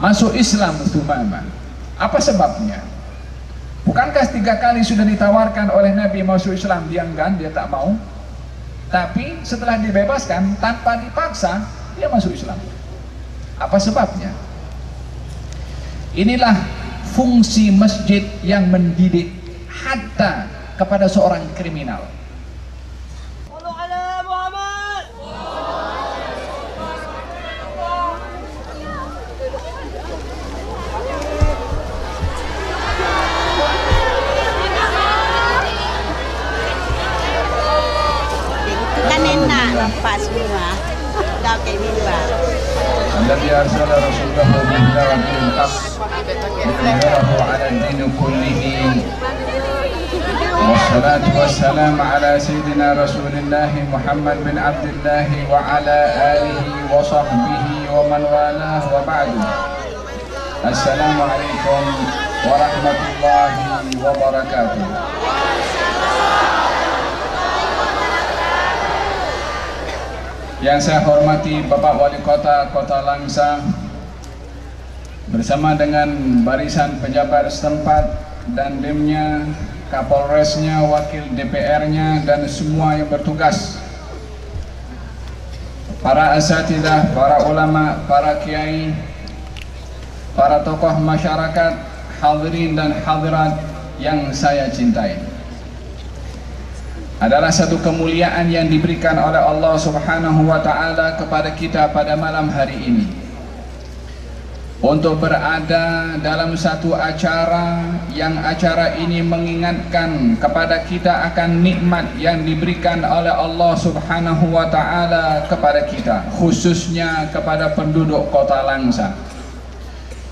masuk Islam Thumamah. Apa sebabnya? Bukankah 3 kali sudah ditawarkan oleh Nabi masuk Islam, dia enggan, dia tak mau. Tapi setelah dibebaskan tanpa dipaksa, dia masuk Islam. Apa sebabnya? Inilah fungsi masjid yang mendidik hatta kepada seorang kriminal. Kan enak nampak semua. Dah kayak ni lah. الذي أرسل رسوله بالهدى ودين الحق ليظهره على الدين كله والصلاة والسلام على سيدنا رسول الله محمد بن عبد الله وعلى آله وصحبه ومن والاه وبعد. السلام عليكم ورحمة الله وبركاته. Yang saya hormati Bapak Wali Kota Kota Langsa bersama dengan barisan pejabat setempat dan dimnya, Kapolresnya, wakil DPR-nya dan semua yang bertugas, para asatidzah, para ulama, para kiai, para tokoh masyarakat, hadirin dan hadirat yang saya cintai. Adalah satu kemuliaan yang diberikan oleh Allah Subhanahu wa Ta'ala kepada kita pada malam hari ini untuk berada dalam satu acara yang acara ini mengingatkan kepada kita akan nikmat yang diberikan oleh Allah Subhanahu wa Ta'ala kepada kita, khususnya kepada penduduk Kota Langsa,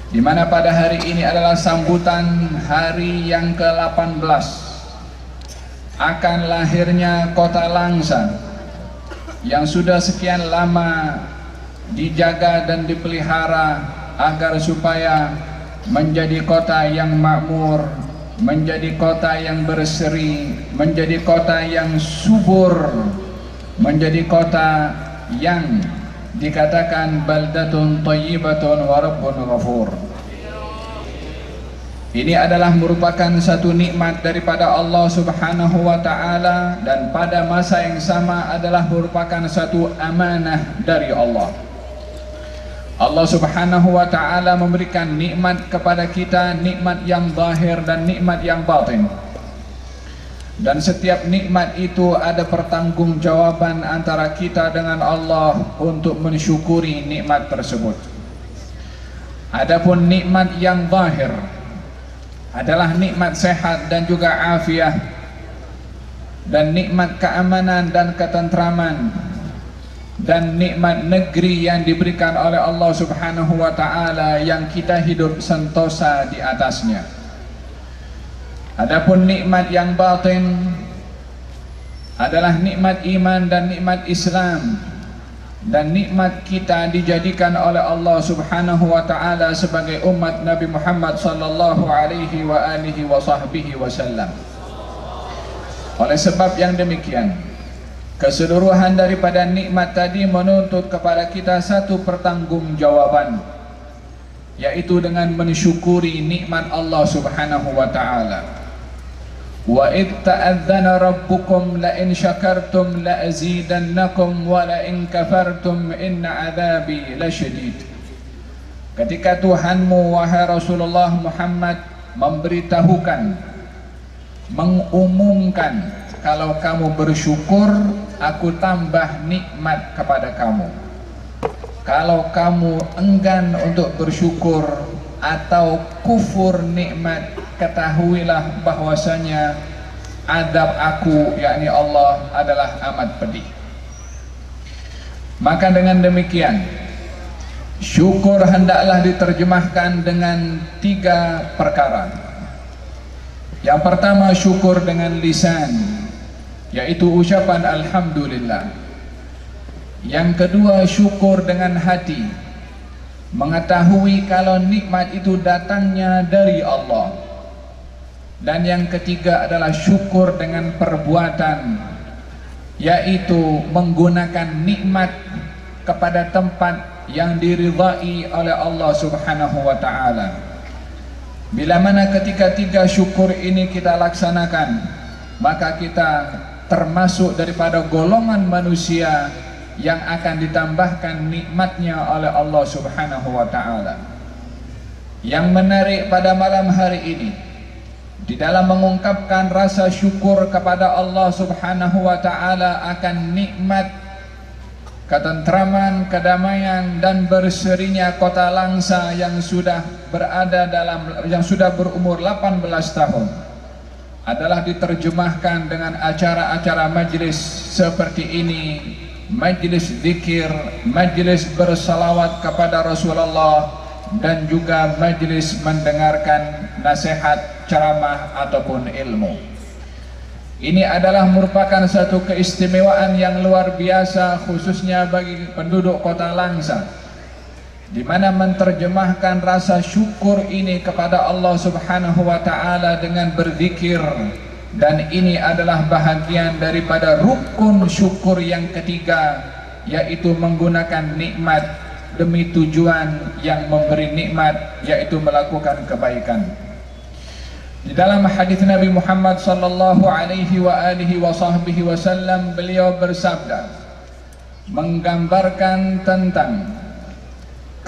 di mana pada hari ini adalah sambutan hari yang ke-18 akan lahirnya Kota Langsa yang sudah sekian lama dijaga dan dipelihara agar supaya menjadi kota yang makmur, menjadi kota yang berseri, menjadi kota yang subur, menjadi kota yang dikatakan baldatun thayyibatun wa rabbun ghafur. Ini adalah merupakan satu nikmat daripada Allah Subhanahu wa Ta'ala, dan pada masa yang sama adalah merupakan satu amanah dari Allah. Allah Subhanahu wa Ta'ala memberikan nikmat kepada kita, nikmat yang zahir dan nikmat yang batin. Dan setiap nikmat itu ada pertanggungjawaban antara kita dengan Allah untuk mensyukuri nikmat tersebut. Adapun nikmat yang zahir adalah nikmat sehat dan juga afiah, dan nikmat keamanan dan ketentraman, dan nikmat negeri yang diberikan oleh Allah Subhanahu wa Ta'ala yang kita hidup sentosa di atasnya. Adapun nikmat yang batin adalah nikmat iman dan nikmat Islam, dan nikmat kita dijadikan oleh Allah Subhanahu wa Ta'ala sebagai umat Nabi Muhammad sallallahu alaihi wa alihi wa sahbihi wasallam. Oleh sebab yang demikian, keseluruhan daripada nikmat tadi menuntut kepada kita satu pertanggungjawaban, yaitu dengan mensyukuri nikmat Allah Subhanahu wa Ta'ala. Wa id ta'adzana rabbukum la in syakartum la azidannakum wa la in kafartum inna adzabi lasyadid. Ketika Tuhanmu wahai Rasulullah Muhammad memberitahukan, mengumumkan, kalau kamu bersyukur aku tambah nikmat kepada kamu. Kalau kamu enggan untuk bersyukur atau kufur nikmat, ketahuilah bahwasanya adab aku, yakni Allah, adalah amat pedih. Maka dengan demikian, syukur hendaklah diterjemahkan dengan 3 perkara. Yang pertama, syukur dengan lisan, yaitu ucapan alhamdulillah. Yang kedua, syukur dengan hati, mengetahui kalau nikmat itu datangnya dari Allah. Dan yang ketiga adalah syukur dengan perbuatan, yaitu menggunakan nikmat kepada tempat yang diridhai oleh Allah Subhanahu wa ta'ala. Bila mana ketika 3 syukur ini kita laksanakan, maka kita termasuk daripada golongan manusia yang akan ditambahkan nikmatnya oleh Allah Subhanahu wa ta'ala. Yang menarik pada malam hari ini, di dalam mengungkapkan rasa syukur kepada Allah Subhanahu wa ta'ala akan nikmat ketentraman, kedamaian dan berserinya kota Langsa yang sudah berumur 18 tahun, adalah diterjemahkan dengan acara-acara majlis seperti ini, majlis zikir, majlis bersalawat kepada Rasulullah, dan juga majlis mendengarkan nasihat, ceramah ataupun ilmu. Ini adalah merupakan satu keistimewaan yang luar biasa, khususnya bagi penduduk kota Langsa, di mana menterjemahkan rasa syukur ini kepada Allah Subhanahu wa ta'ala dengan berzikir. Dan ini adalah bahagian daripada rukun syukur yang ketiga, yaitu menggunakan nikmat demi tujuan yang memberi nikmat, yaitu melakukan kebaikan. Di dalam hadis Nabi Muhammad sallallahu alaihi wa alihi wa sahbihi wasallam, beliau bersabda menggambarkan tentang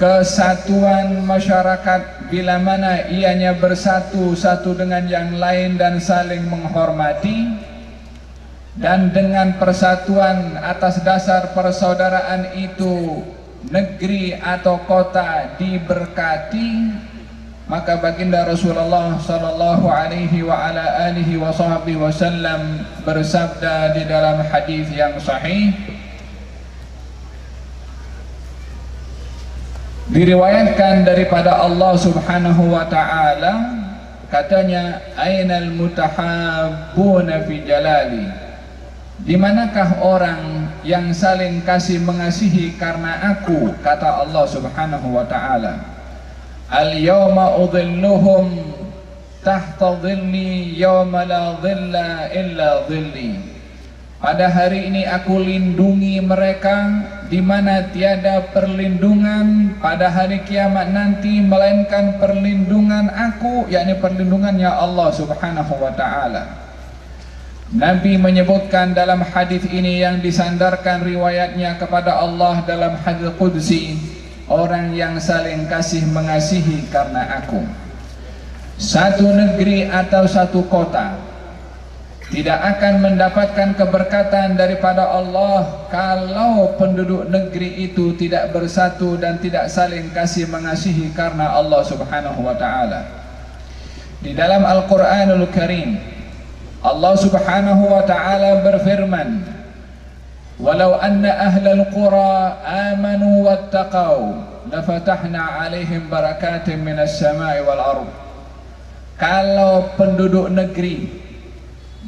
kesatuan masyarakat bila mana ianya bersatu satu dengan yang lain dan saling menghormati, dan dengan persatuan atas dasar persaudaraan itu negeri atau kota diberkati. Maka baginda Rasulullah sallallahu alaihi wa ala alihi wa sahbihi wasallam bersabda di dalam hadis yang sahih, diriwayatkan daripada Allah Subhanahu wa ta'ala, katanya, ainal mutahabbuna fi jalali, di manakah orang yang saling kasih mengasihi karena aku, kata Allah Subhanahu wa ta'ala, al-yawma udhilluhum tahta dhilli yawma la dhilla illa dhilli. Pada hari ini aku lindungi mereka, di mana tiada perlindungan pada hari kiamat nanti melainkan perlindungan aku, yakni perlindungannya Allah Subhanahu wa ta'ala. Nabi menyebutkan dalam hadis ini yang disandarkan riwayatnya kepada Allah dalam hadis qudsi, orang yang saling kasih mengasihi karena aku. Satu negeri atau satu kota tidak akan mendapatkan keberkatan daripada Allah kalau penduduk negeri itu tidak bersatu dan tidak saling kasih mengasihi karena Allah Subhanahu wa ta'ala. Di dalam Al-Quranul Karim, Allah Subhanahu wa ta'ala berfirman, walau anna ahlal qura amanu wattaqau lafatahna alaihim barakatim minas samai wal ardh. Kalau penduduk negeri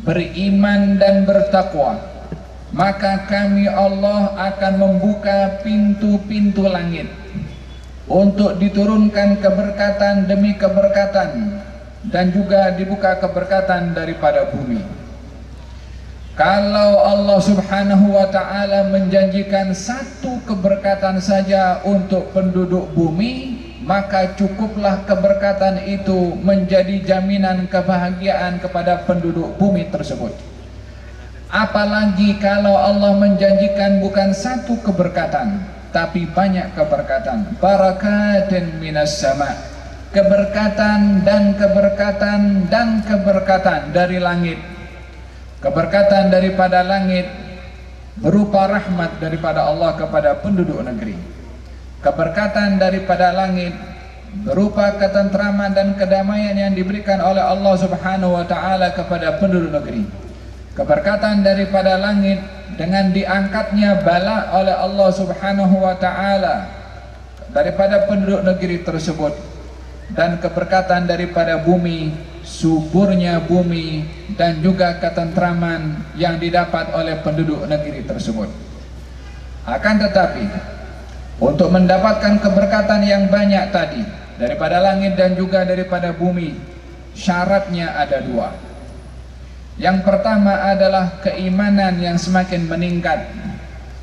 beriman dan bertakwa, maka kami Allah akan membuka pintu-pintu langit untuk diturunkan keberkatan demi keberkatan, dan juga dibuka keberkatan daripada bumi. Kalau Allah Subhanahu wa ta'ala menjanjikan satu keberkatan saja untuk penduduk bumi, maka cukuplah keberkatan itu menjadi jaminan kebahagiaan kepada penduduk bumi tersebut. Apalagi kalau Allah menjanjikan bukan satu keberkatan, tapi banyak keberkatan. Barakatin minas sama, keberkatan dan keberkatan dan keberkatan dari langit. Keberkatan daripada langit berupa rahmat daripada Allah kepada penduduk negeri. Keberkatan daripada langit berupa ketentraman dan kedamaian yang diberikan oleh Allah Subhanahu wa ta'ala kepada penduduk negeri. Keberkatan daripada langit dengan diangkatnya bala oleh Allah Subhanahu wa ta'ala daripada penduduk negeri tersebut. Dan keberkatan daripada bumi, suburnya bumi, dan juga ketentraman yang didapat oleh penduduk negeri tersebut. Akan tetapi, untuk mendapatkan keberkatan yang banyak tadi daripada langit dan juga daripada bumi, syaratnya ada dua. Yang pertama adalah keimanan yang semakin meningkat.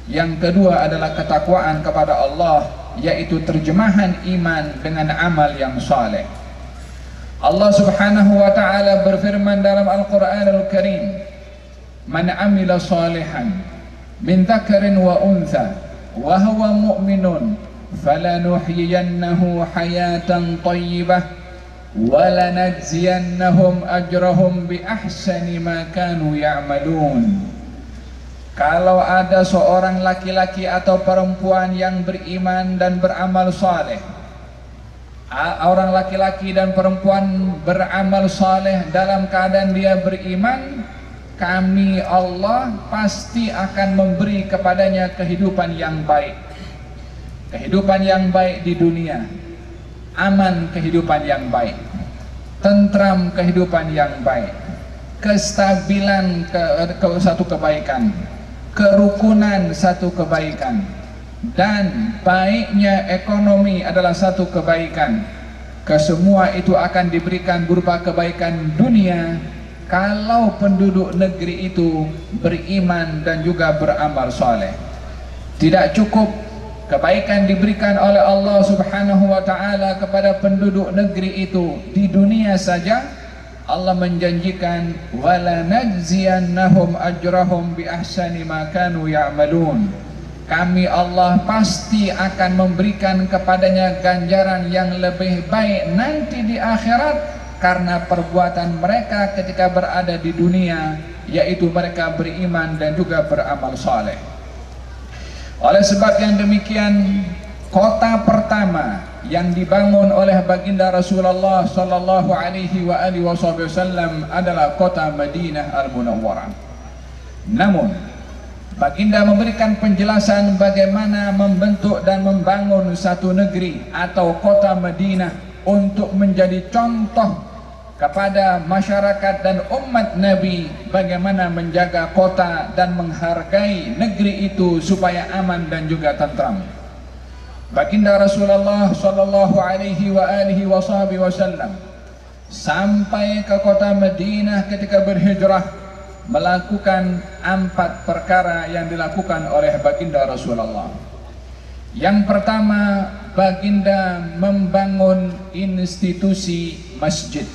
Yang kedua adalah ketakwaan kepada Allah yaitu terjemahan iman dengan amal yang saleh. Allah Subhanahu wa ta'ala berfirman dalam Al-Qur'anul Karim, "Man 'amila salihan min dzakarin wa untha wa huwa mu'minun falanuhyiyannahu hayatan thayyibah wa lanajziyannahum ajrahum bi ahsani ma kanu ya'malun." Kalau ada seorang laki-laki atau perempuan yang beriman dan beramal saleh, orang laki-laki dan perempuan beramal saleh dalam keadaan dia beriman, kami Allah pasti akan memberi kepadanya kehidupan yang baik. Kehidupan yang baik di dunia, aman kehidupan yang baik, tentram kehidupan yang baik, kestabilan satu kebaikan, kerukunan satu kebaikan, dan baiknya ekonomi adalah satu kebaikan. Kesemua itu akan diberikan berupa kebaikan dunia kalau penduduk negeri itu beriman dan juga beramal soleh. Tidak cukup kebaikan diberikan oleh Allah Subhanahu wa ta'ala kepada penduduk negeri itu di dunia saja. Allah menjanjikan, wala najziyannahum ajrahum bi ahsani ma kanu ya'malun. Kami Allah pasti akan memberikan kepadanya ganjaran yang lebih baik nanti di akhirat karena perbuatan mereka ketika berada di dunia, yaitu mereka beriman dan juga beramal saleh. Oleh sebab yang demikian, kota pertama yang dibangun oleh baginda Rasulullah sallallahu alaihi wasallam adalah kota Madinah Al-Munawwarah. Namun baginda memberikan penjelasan bagaimana membentuk dan membangun satu negeri atau kota Madinah untuk menjadi contoh kepada masyarakat dan umat Nabi bagaimana menjaga kota dan menghargai negeri itu supaya aman dan juga tentram. Baginda Rasulullah sallallahu alaihi wasallam sampai ke kota Madinah ketika berhijrah melakukan 4 perkara yang dilakukan oleh baginda Rasulullah. Yang pertama, baginda membangun institusi masjid.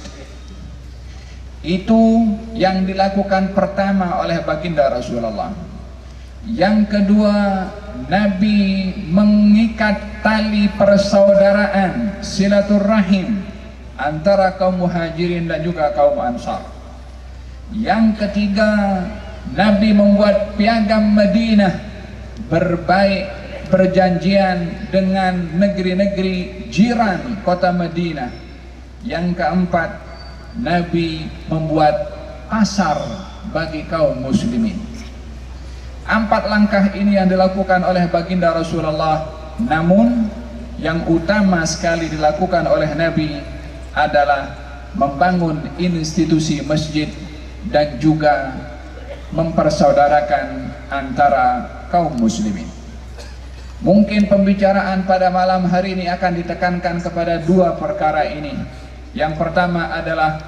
Itu yang dilakukan pertama oleh baginda Rasulullah. Yang kedua, Nabi mengikat tali persaudaraan silaturahim antara kaum muhajirin dan juga kaum ansar. Yang ketiga, Nabi membuat piagam Madinah berbaik perjanjian dengan negeri-negeri jiran kota Madinah. Yang keempat, Nabi membuat pasar bagi kaum muslimin. 4 langkah ini yang dilakukan oleh baginda Rasulullah, namun yang utama sekali dilakukan oleh Nabi adalah membangun institusi masjid dan juga mempersaudarakan antara kaum muslimin. Mungkin pembicaraan pada malam hari ini akan ditekankan kepada 2 perkara ini. Yang pertama adalah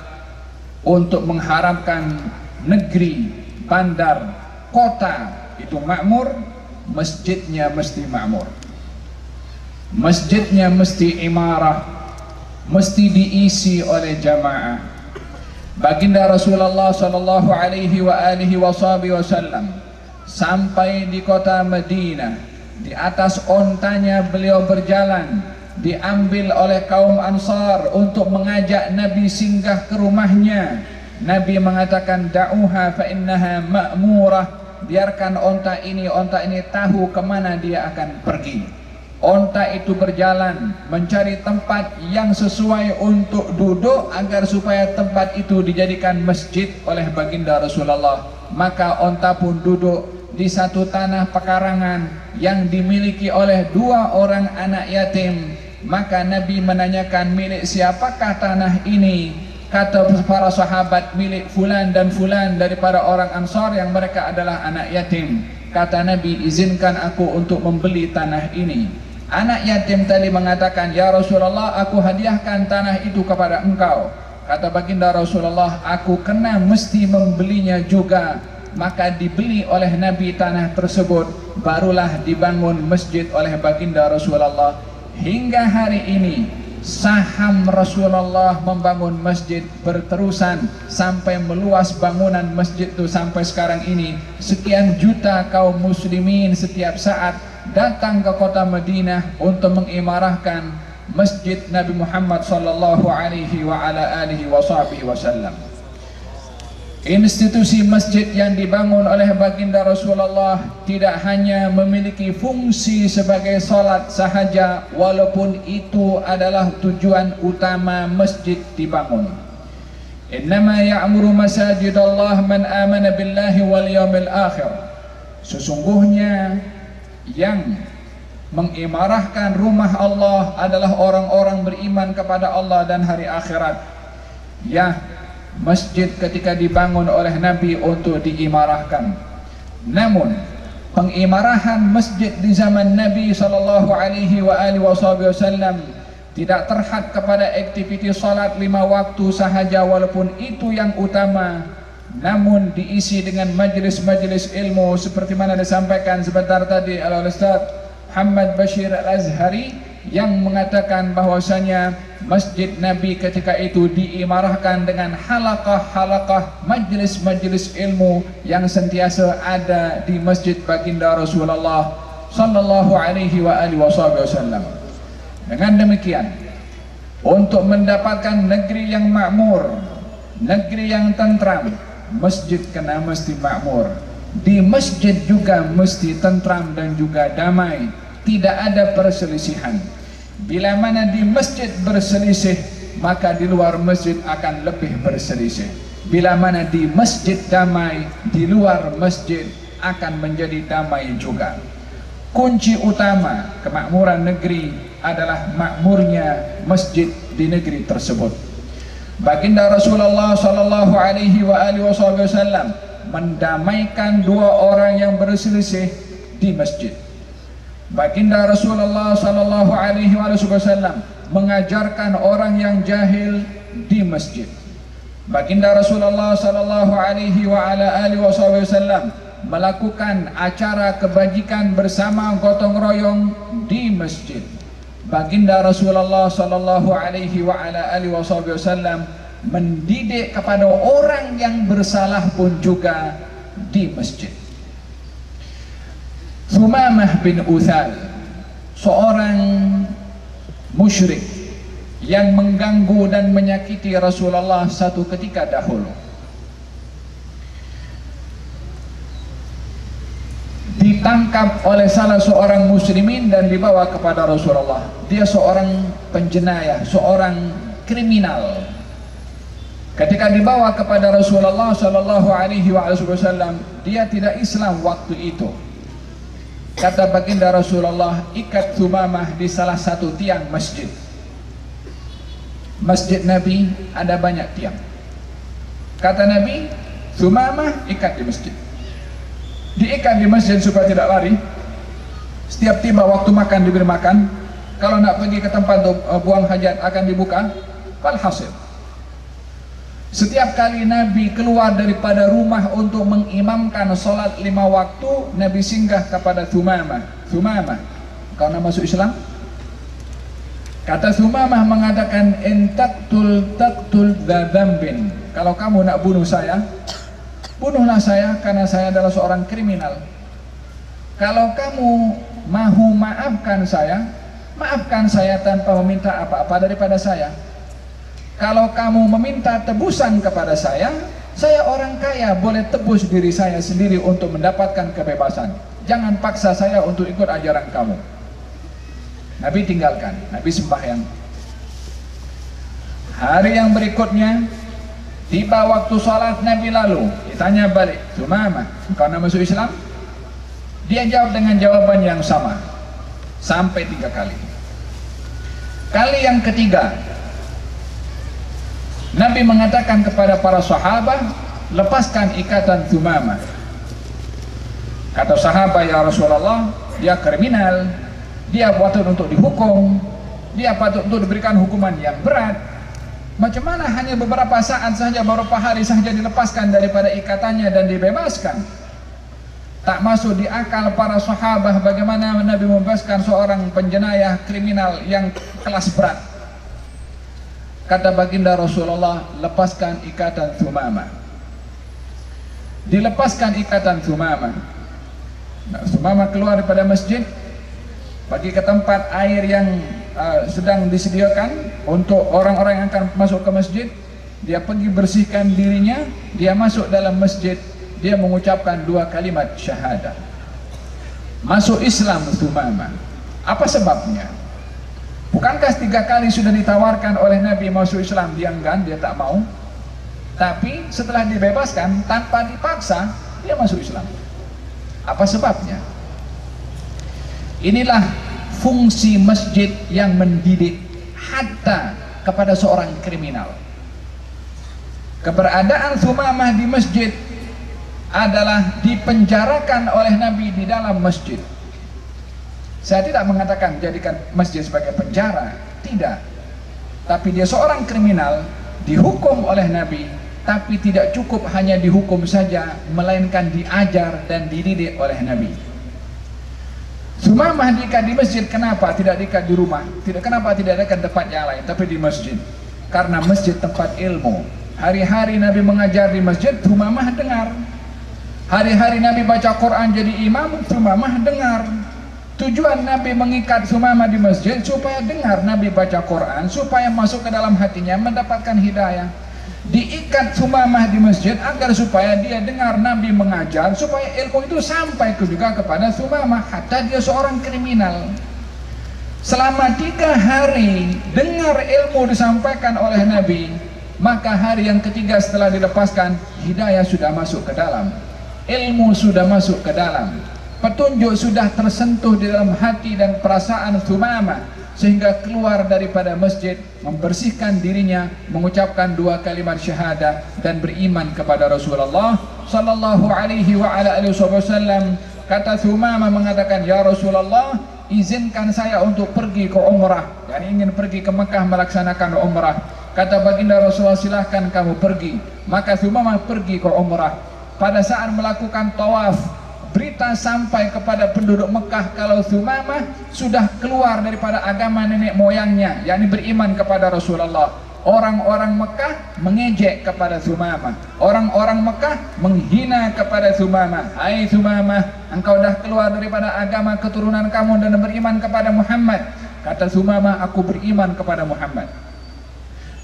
untuk mengharapkan negeri, bandar, kota itu makmur, masjidnya mesti makmur, masjidnya mesti imarah, mesti diisi oleh jamaah. Baginda Rasulullah sallallahu alaihi wasallam sampai di kota Madinah, di atas ontanya beliau berjalan, diambil oleh kaum Ansar untuk mengajak Nabi singgah ke rumahnya. Nabi mengatakan, da'uha fa innaha ma'murah, biarkan onta ini tahu kemana dia akan pergi. Onta itu berjalan mencari tempat yang sesuai untuk duduk agar supaya tempat itu dijadikan masjid oleh baginda Rasulullah. Maka onta pun duduk di satu tanah pekarangan yang dimiliki oleh 2 orang anak yatim. Maka Nabi menanyakan, milik siapakah tanah ini? Kata para sahabat, milik fulan dan fulan daripada orang Ansar yang mereka adalah anak yatim. Kata Nabi, izinkan aku untuk membeli tanah ini. Anak yatim tadi mengatakan, ya Rasulullah, aku hadiahkan tanah itu kepada engkau. Kata baginda Rasulullah, aku kena mesti membelinya juga, maka dibeli oleh Nabi tanah tersebut, barulah dibangun masjid oleh baginda Rasulullah. Hingga hari ini saham Rasulullah membangun masjid berterusan sampai meluas bangunan masjid itu sampai sekarang ini. Sekian juta kaum muslimin setiap saat datang ke kota Madinah untuk mengimarahkan masjid Nabi Muhammad sallallahu alaihi wa ala alihi wasallam. Institusi masjid yang dibangun oleh baginda Rasulullah tidak hanya memiliki fungsi sebagai salat sahaja, walaupun itu adalah tujuan utama masjid dibangun. Innama ya'muru masajidallah man amana billahi wal yawmil akhir. Sesungguhnya yang mengimarahkan rumah Allah adalah orang-orang beriman kepada Allah dan hari akhirat. Ya, masjid ketika dibangun oleh Nabi untuk diimarahkan. Namun pengimarahan masjid di zaman Nabi sallallahu alaihi wasallam tidak terhad kepada aktiviti salat 5 waktu sahaja, walaupun itu yang utama, namun diisi dengan majlis-majlis ilmu seperti mana disampaikan sebentar tadi oleh Ustaz Muhammad Bashir Al-Azhari yang mengatakan bahwasanya masjid Nabi ketika itu diimarahkan dengan halaqah-halaqah majlis-majlis ilmu yang sentiasa ada di masjid baginda Rasulullah sallallahu alaihi wasallam. Dengan demikian, untuk mendapatkan negeri yang makmur, negeri yang tentram, masjid kena mesti makmur. Di masjid juga mesti tentram dan juga damai, tidak ada perselisihan. Bila mana di masjid berselisih, maka di luar masjid akan lebih berselisih. Bila mana di masjid damai, di luar masjid akan menjadi damai juga. Kunci utama kemakmuran negeri adalah makmurnya masjid di negeri tersebut. Baginda Rasulullah sallallahu alaihi wasallam mendamaikan 2 orang yang berselisih di masjid. Baginda Rasulullah sallallahu alaihi wasallam mengajarkan orang yang jahil di masjid. Baginda Rasulullah sallallahu alaihi wasallam melakukan acara kebajikan bersama gotong royong di masjid. Baginda Rasulullah sallallahu alaihi wasallam mendidik kepada orang yang bersalah pun juga di masjid. Thumamah bin Uthal, seorang musyrik yang mengganggu dan menyakiti Rasulullah satu ketika dahulu, ditangkap oleh salah seorang muslimin dan dibawa kepada Rasulullah. Dia seorang penjenayah, seorang kriminal. Ketika dibawa kepada Rasulullah sallallahu alaihi wasallam, dia tidak Islam waktu itu. Kata baginda Rasulullah, ikat Thumamah di salah satu tiang masjid. Masjid Nabi ada banyak tiang. Kata Nabi, Thumamah ikat di masjid. Diikat di masjid supaya tidak lari. Setiap tiba waktu makan diberi makan. Kalau nak pergi ke tempat buang hajat akan dibuka. Walhasil, setiap kali Nabi keluar daripada rumah untuk mengimamkan sholat 5 waktu, Nabi singgah kepada Thumamah. Thumamah, kau nak masuk Islam? Kata Thumamah mengatakan, in taqtul dzambin. Kalau kamu nak bunuh saya, bunuhlah saya karena saya adalah seorang kriminal. Kalau kamu mahu maafkan saya tanpa meminta apa-apa daripada saya. Kalau kamu meminta tebusan kepada saya orang kaya, boleh tebus diri saya sendiri untuk mendapatkan kebebasan. Jangan paksa saya untuk ikut ajaran kamu. Nabi tinggalkan, Nabi sembahyang. Hari yang berikutnya, tiba waktu sholat Nabi lalu, ditanya balik, Thumamah, kau nak masuk Islam? Dia jawab dengan jawaban yang sama, sampai 3 kali. Kali yang ketiga, Nabi mengatakan kepada para sahabat, lepaskan ikatan Thumamah. Kata sahabat, ya Rasulullah, dia kriminal, dia patut untuk dihukum, dia patut untuk diberikan hukuman yang berat. Macam mana hanya beberapa saat saja, beberapa hari saja dilepaskan daripada ikatannya dan dibebaskan? Tak masuk di akal para sahabat bagaimana Nabi membebaskan seorang penjenayah kriminal yang kelas berat. Kata baginda Rasulullah, lepaskan ikatan Thumamah. Dilepaskan ikatan Thumamah. Nah, Thumamah keluar daripada masjid, pergi ke tempat air yang sedang disediakan untuk orang-orang yang akan masuk ke masjid. Dia pergi bersihkan dirinya, dia masuk dalam masjid, dia mengucapkan 2 kalimat syahadah. Masuk Islam Thumamah. Apa sebabnya? Bukankah 3 kali sudah ditawarkan oleh Nabi masuk Islam, dia enggan, dia tak mau. Tapi setelah dibebaskan tanpa dipaksa, dia masuk Islam. Apa sebabnya? Inilah fungsi masjid yang mendidik hatta kepada seorang kriminal. Keberadaan Thumamah di masjid adalah dipenjarakan oleh Nabi di dalam masjid. Saya tidak mengatakan jadikan masjid sebagai penjara, tidak. Tapi dia seorang kriminal, dihukum oleh Nabi, tapi tidak cukup hanya dihukum saja, melainkan diajar dan dididik oleh Nabi. Thumamah diikat di masjid, kenapa tidak diikat di rumah? Kenapa tidak diikat tempat yang lain, tapi di masjid? Karena masjid tempat ilmu. Hari-hari Nabi mengajar di masjid, Thumamah dengar. Hari-hari Nabi baca Quran jadi imam, Thumamah dengar. Tujuan Nabi mengikat Thumamah di masjid supaya dengar Nabi baca Quran, supaya masuk ke dalam hatinya mendapatkan hidayah. Diikat Thumamah di masjid agar supaya dia dengar Nabi mengajar, supaya ilmu itu sampai juga kepada Thumamah, hatta dia seorang kriminal. Selama 3 hari dengar ilmu disampaikan oleh Nabi, maka hari yang ketiga setelah dilepaskan, hidayah sudah masuk ke dalam, ilmu sudah masuk ke dalam, petunjuk sudah tersentuh di dalam hati dan perasaan Thumamah, sehingga keluar daripada masjid, membersihkan dirinya, mengucapkan 2 kalimat syahadah dan beriman kepada Rasulullah sallallahu alaihi wa ala alihi wasallam. Kata Thumamah mengatakan, "Ya Rasulullah, izinkan saya untuk pergi ke umrah." Yani ingin pergi ke Mekah melaksanakan umrah. Kata baginda Rasulullah, "Silahkan kamu pergi." Maka Thumamah pergi ke umrah. Pada saat melakukan tawaf, berita sampai kepada penduduk Mekah kalau Thumamah sudah keluar daripada agama nenek moyangnya, yakni beriman kepada Rasulullah. Orang-orang Mekah mengejek kepada Thumamah, orang-orang Mekah menghina kepada Thumamah. "Hai Thumamah, engkau dah keluar daripada agama keturunan kamu dan beriman kepada Muhammad." Kata Thumamah, "Aku beriman kepada Muhammad.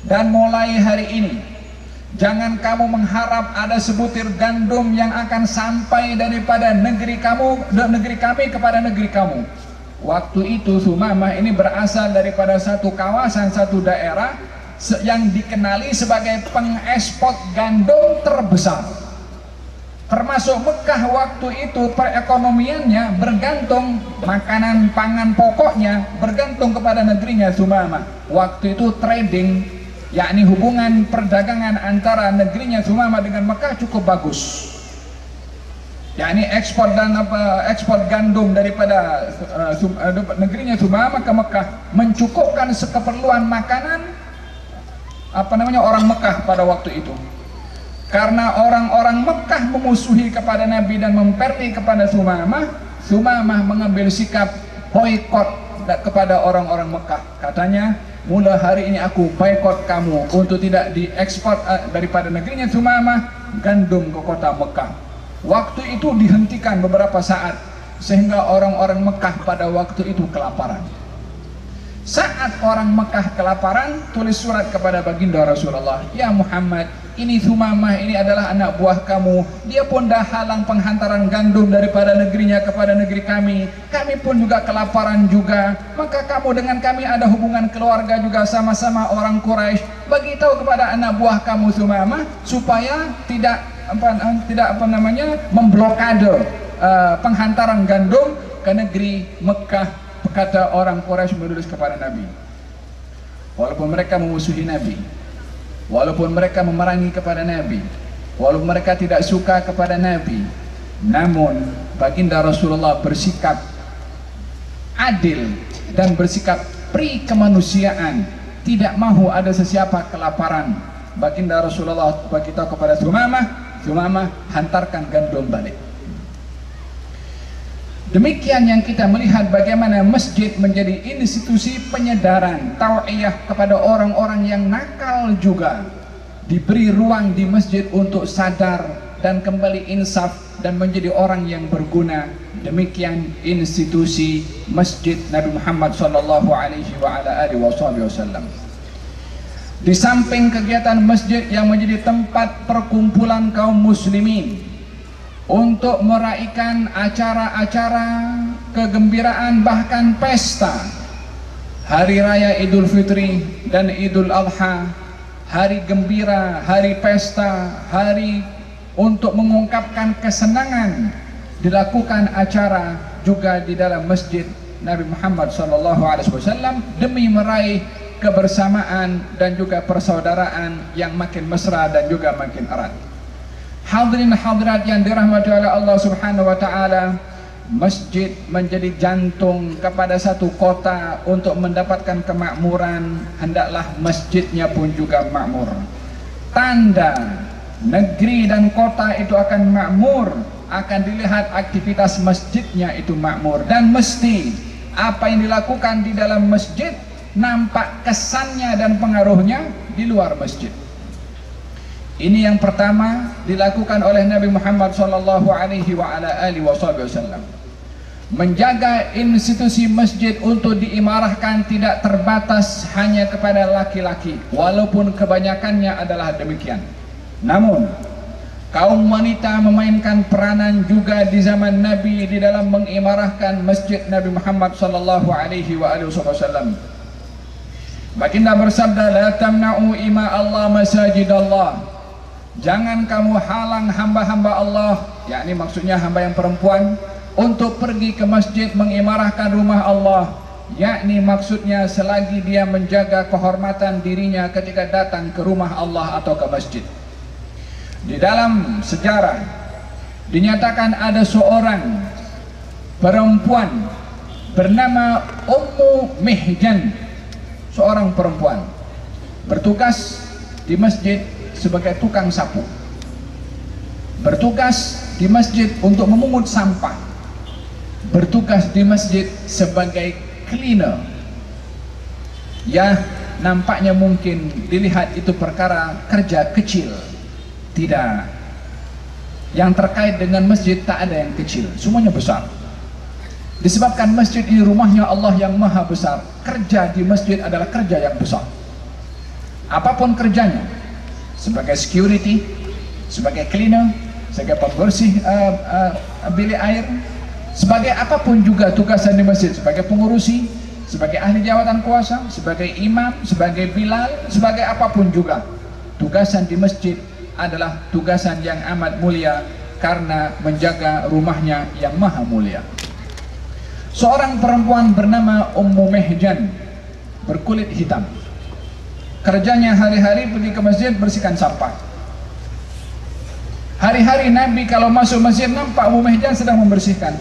Dan mulai hari ini, jangan kamu mengharap ada sebutir gandum yang akan sampai daripada negeri kami kepada negeri kamu." Waktu itu Thumamah ini berasal daripada satu kawasan, satu daerah yang dikenali sebagai pengekspor gandum terbesar. Termasuk Mekah waktu itu perekonomiannya bergantung, makanan pangan pokoknya bergantung kepada negerinya Thumamah. Waktu itu trading, yakni hubungan perdagangan antara negerinya Thumamah dengan Mekah cukup bagus. Yakni ekspor gandum daripada negerinya Thumamah ke Mekah mencukupkan keperluan makanan orang Mekah pada waktu itu. Karena orang-orang Mekah memusuhi kepada Nabi dan memperli kepada Thumamah, Thumamah mengambil sikap boikot kepada orang-orang Mekah. Katanya, "Mulai hari ini aku boikot kamu untuk tidak diekspor daripada negerinya Thumamah gandum ke kota Mekah." Waktu itu dihentikan beberapa saat sehingga orang-orang Mekah pada waktu itu kelaparan. Saat orang Mekah kelaparan, tulis surat kepada baginda Rasulullah, "Ya Muhammad, ini Thumamah ini adalah anak buah kamu. Dia pun dah halang penghantaran gandum daripada negerinya kepada negeri kami. Kami pun juga kelaparan juga. Maka kamu dengan kami ada hubungan keluarga juga, sama-sama orang Quraisy. Beritahu kepada anak buah kamu Thumamah supaya tidak memblokade penghantaran gandum ke negeri Mekah." Kata orang Quraisy menulis kepada Nabi, walaupun mereka memusuhi Nabi, walaupun mereka memerangi kepada Nabi, walaupun mereka tidak suka kepada Nabi, namun baginda Rasulullah bersikap adil dan bersikap pri kemanusiaan tidak mahu ada sesiapa kelaparan. Baginda Rasulullah berkata kepada Sumamah, hantarkan gandum balik. Demikian yang kita melihat bagaimana masjid menjadi institusi penyedaran, tau'iyah kepada orang-orang yang nakal juga. Diberi ruang di masjid untuk sadar dan kembali insaf dan menjadi orang yang berguna. Demikian institusi Masjid Nabi Muhammad sallallahu alaihi wasallam. Di samping kegiatan masjid yang menjadi tempat perkumpulan kaum muslimin untuk meraihkan acara-acara kegembiraan bahkan pesta, hari raya Idul Fitri dan Idul Adha, hari gembira, hari pesta, hari untuk mengungkapkan kesenangan, dilakukan acara juga di dalam masjid Nabi Muhammad SAW demi meraih kebersamaan dan juga persaudaraan yang makin mesra dan juga makin erat. Hadirin hadirat yang dirahmati oleh Allah Subhanahu wa taala, masjid menjadi jantung kepada satu kota. Untuk mendapatkan kemakmuran, hendaklah masjidnya pun juga makmur. Tanda negeri dan kota itu akan makmur akan dilihat aktivitas masjidnya itu makmur, dan mesti apa yang dilakukan di dalam masjid nampak kesannya dan pengaruhnya di luar masjid. Ini yang pertama dilakukan oleh Nabi Muhammad sallallahu alaihi wasallam. Menjaga institusi masjid untuk diimarahkan tidak terbatas hanya kepada laki-laki, walaupun kebanyakannya adalah demikian. Namun kaum wanita memainkan peranan juga di zaman Nabi di dalam mengimarahkan masjid Nabi Muhammad sallallahu alaihi wasallam. Baginda bersabda, la tamna'u ima Allah masajid Allah. Jangan kamu halang hamba-hamba Allah, yakni maksudnya hamba yang perempuan, untuk pergi ke masjid mengimarahkan rumah Allah, yakni maksudnya selagi dia menjaga kehormatan dirinya ketika datang ke rumah Allah atau ke masjid. Di dalam sejarah dinyatakan ada seorang perempuan bernama Ummu Mihjan, seorang perempuan bertugas di masjid sebagai tukang sapu, bertugas di masjid untuk memungut sampah, bertugas di masjid sebagai cleaner. Ya, nampaknya mungkin dilihat itu perkara kerja kecil. Tidak, yang terkait dengan masjid tak ada yang kecil, semuanya besar. Disebabkan masjid ini rumahnya Allah yang maha besar, kerja di masjid adalah kerja yang besar. Apapun kerjanya, sebagai security, sebagai cleaner, sebagai pembersih bilik air, sebagai apapun juga tugasan di masjid, sebagai pengurusi, sebagai ahli jabatan kuasa, sebagai imam, sebagai bilal, sebagai apapun juga, tugasan di masjid adalah tugasan yang amat mulia karena menjaga rumahnya yang maha mulia. Seorang perempuan bernama Ummu Mihjan, berkulit hitam. Kerjanya hari-hari pergi ke masjid bersihkan sampah. Hari-hari Nabi kalau masuk masjid nampak Ummu Mihjan sedang membersihkan.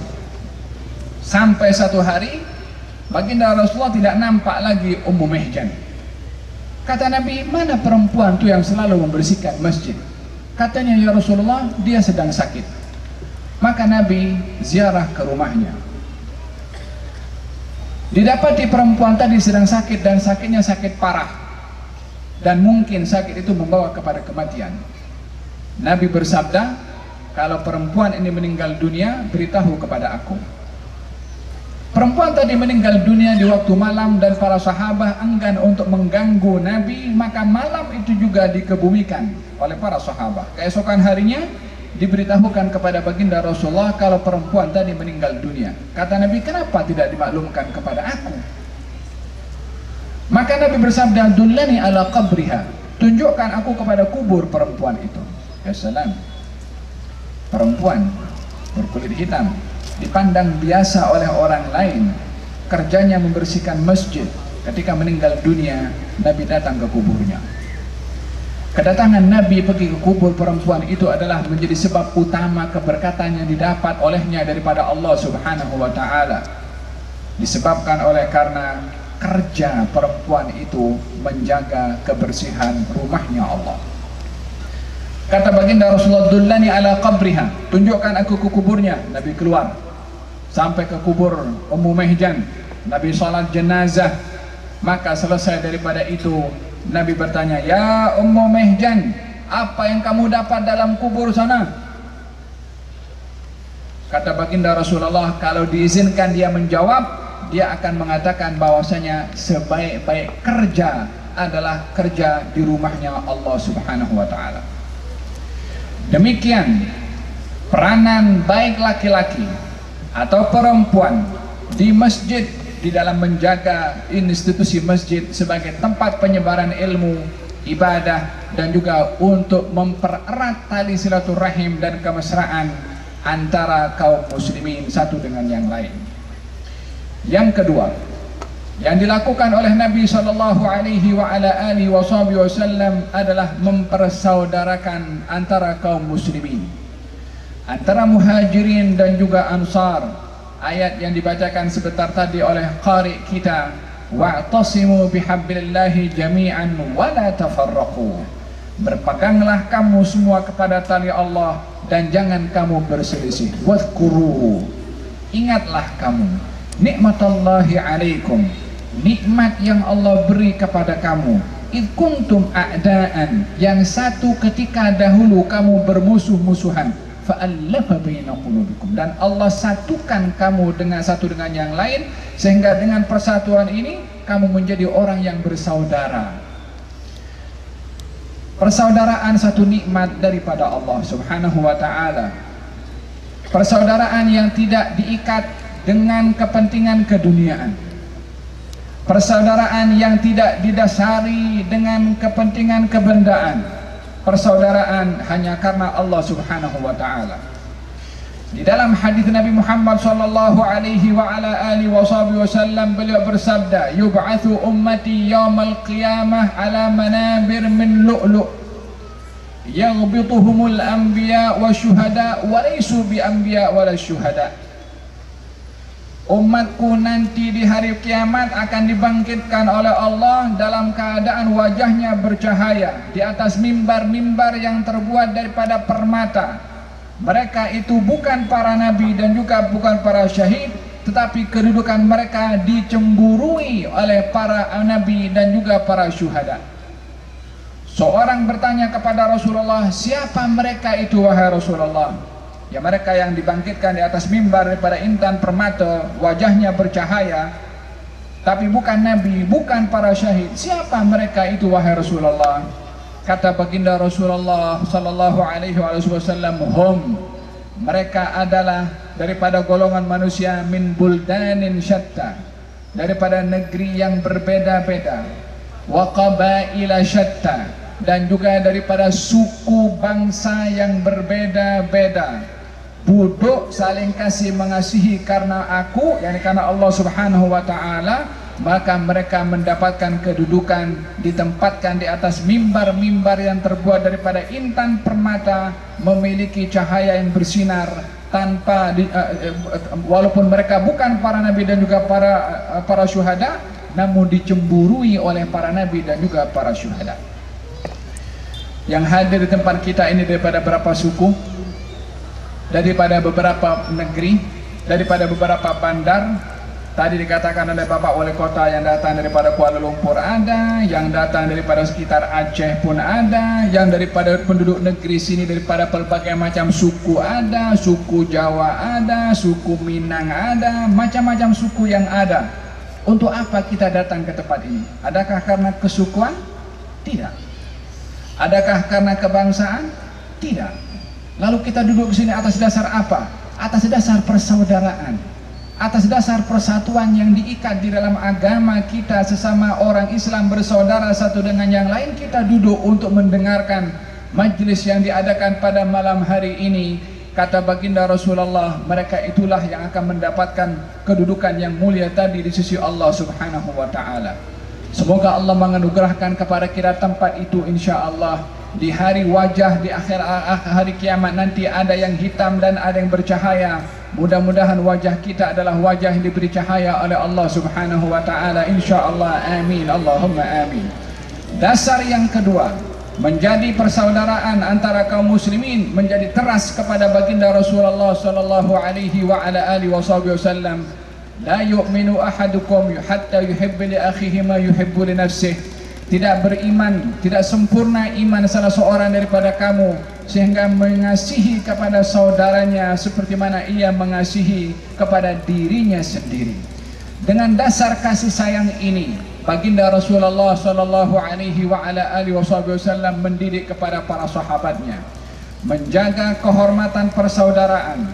Sampai satu hari baginda Rasulullah tidak nampak lagi Ummu Mihjan. Kata Nabi, mana perempuan itu yang selalu membersihkan masjid? Katanya, ya Rasulullah, dia sedang sakit. Maka Nabi ziarah ke rumahnya. Didapati perempuan tadi sedang sakit, dan sakitnya sakit parah, dan mungkin sakit itu membawa kepada kematian. Nabi bersabda, kalau perempuan ini meninggal dunia, beritahu kepada aku. Perempuan tadi meninggal dunia di waktu malam, dan para sahabat enggan untuk mengganggu Nabi, maka malam itu juga dikebumikan oleh para sahabat. Keesokan harinya diberitahukan kepada baginda Rasulullah kalau perempuan tadi meninggal dunia. Kata Nabi, kenapa tidak dimaklumkan kepada aku? Maka Nabi bersabda, dullani ala qabriha, tunjukkan aku kepada kubur perempuan itu. Ya salam, perempuan berkulit hitam, dipandang biasa oleh orang lain, kerjanya membersihkan masjid. Ketika meninggal dunia, Nabi datang ke kuburnya. Kedatangan Nabi pergi ke kubur perempuan itu adalah menjadi sebab utama keberkatan yang didapat olehnya daripada Allah Subhanahu wa ta'ala. Disebabkan oleh karena kerja perempuan itu menjaga kebersihan rumahnya Allah. Kata baginda Rasulullah, dullani ala qabriha, tunjukkan aku ke kuburnya. Nabi keluar sampai ke kubur Ummu Mihjan, Nabi salat jenazah. Maka selesai daripada itu, Nabi bertanya, ya Ummu Mihjan, apa yang kamu dapat dalam kubur sana? Kata baginda Rasulullah, kalau diizinkan dia menjawab, dia akan mengatakan bahwasanya sebaik-baik kerja adalah kerja di rumahnya Allah Subhanahu wa taala. Demikian peranan baik laki-laki atau perempuan di masjid, di dalam menjaga institusi masjid sebagai tempat penyebaran ilmu, ibadah, dan juga untuk mempererat tali silaturahim dan kemesraan antara kaum muslimin satu dengan yang lain. Yang kedua, yang dilakukan oleh Nabi SAW adalah mempersaudarakan antara kaum muslimin, antara muhajirin dan juga ansar. Ayat yang dibacakan sebentar tadi oleh qari kita, wa'tasimu bihablillahi jami'an wa la tafarraqu. Berpeganglah kamu semua kepada tali Allah dan jangan kamu berselisih. Wadhkuru, ingatlah kamu nikmatallahi alaikum, nikmat yang Allah beri kepada kamu. Id kuntum a'daan, yang satu ketika dahulu kamu bermusuh-musuhan, fa'allafa baina qulubikum, dan Allah satukan kamu dengan satu dengan yang lain, sehingga dengan persatuan ini kamu menjadi orang yang bersaudara. Persaudaraan satu nikmat daripada Allah Subhanahu wa taala. Persaudaraan yang tidak diikat dengan kepentingan keduniaan. Persaudaraan yang tidak didasari dengan kepentingan kebendaan. Persaudaraan hanya karena Allah Subhanahu wa taala. Di dalam hadis Nabi Muhammad sallallahu alaihi wa ala alihi wasallam, beliau bersabda, yub'atsu ummati yaumal qiyamah ala manabir min lu'lu' yaghbituhumul anbiya wa syuhada wa laysu bi anbiya wala syuhada. Umatku nanti di hari kiamat akan dibangkitkan oleh Allah dalam keadaan wajahnya bercahaya di atas mimbar-mimbar yang terbuat daripada permata. Mereka itu bukan para nabi dan juga bukan para syahid, tetapi kedudukan mereka dicemburui oleh para nabi dan juga para syuhada. Seorang bertanya kepada Rasulullah, siapa mereka itu wahai Rasulullah? Ya, mereka yang dibangkitkan di atas mimbar daripada intan permata, wajahnya bercahaya, tapi bukan nabi, bukan para syahid. Siapa mereka itu wahai Rasulullah? Kata baginda Rasulullah sallallahu alaihi wasallam, hum, mereka adalah daripada golongan manusia min buldanin syatta, daripada negeri yang berbeda-beda, wa qabaila syatta, dan juga daripada suku bangsa yang berbeda-beda. Duduk saling kasih mengasihi karena aku, yakni karena Allah Subhanahu wa taala, maka mereka mendapatkan kedudukan, ditempatkan di atas mimbar-mimbar yang terbuat daripada intan permata, memiliki cahaya yang bersinar tanpa walaupun mereka bukan para nabi dan juga para syuhada, namun dicemburui oleh para nabi dan juga para syuhada. Yang hadir di tempat kita ini daripada berapa suku, daripada beberapa negeri, daripada beberapa bandar. Tadi dikatakan oleh Bapak Wali Kota yang datang daripada Kuala Lumpur ada, yang datang daripada sekitar Aceh pun ada, yang daripada penduduk negeri sini daripada berbagai macam suku ada, suku Jawa ada, suku Minang ada, macam-macam suku yang ada. Untuk apa kita datang ke tempat ini? Adakah karena kesukuan? Tidak. Adakah karena kebangsaan? Tidak. Lalu kita duduk di sini atas dasar apa? Atas dasar persaudaraan, atas dasar persatuan yang diikat di dalam agama kita sesama orang Islam bersaudara satu dengan yang lain. Kita duduk untuk mendengarkan majlis yang diadakan pada malam hari ini. Kata baginda Rasulullah, mereka itulah yang akan mendapatkan kedudukan yang mulia tadi di sisi Allah Subhanahu wa taala. Semoga Allah menganugerahkan kepada kita tempat itu, insya Allah. Di hari wajah, di akhir hari kiamat nanti ada yang hitam dan ada yang bercahaya. Mudah-mudahan wajah kita adalah wajah yang diberi cahaya oleh Allah Subhanahu wa taala, insyaallah. Amin, Allahumma amin. Dasar yang kedua, menjadi persaudaraan antara kaum muslimin menjadi teras kepada baginda Rasulullah sallallahu alaihi wa ala alihi wasallam. La yu'minu ahadukum hatta yuhibba li akhihi ma yuhibbu li nafsihi. Tidak beriman, tidak sempurna iman salah seorang daripada kamu sehingga mengasihi kepada saudaranya seperti mana ia mengasihi kepada dirinya sendiri. Dengan dasar kasih sayang ini, baginda Rasulullah sallallahu alaihi wa ala alihi wasallam mendidik kepada para sahabatnya menjaga kehormatan persaudaraan,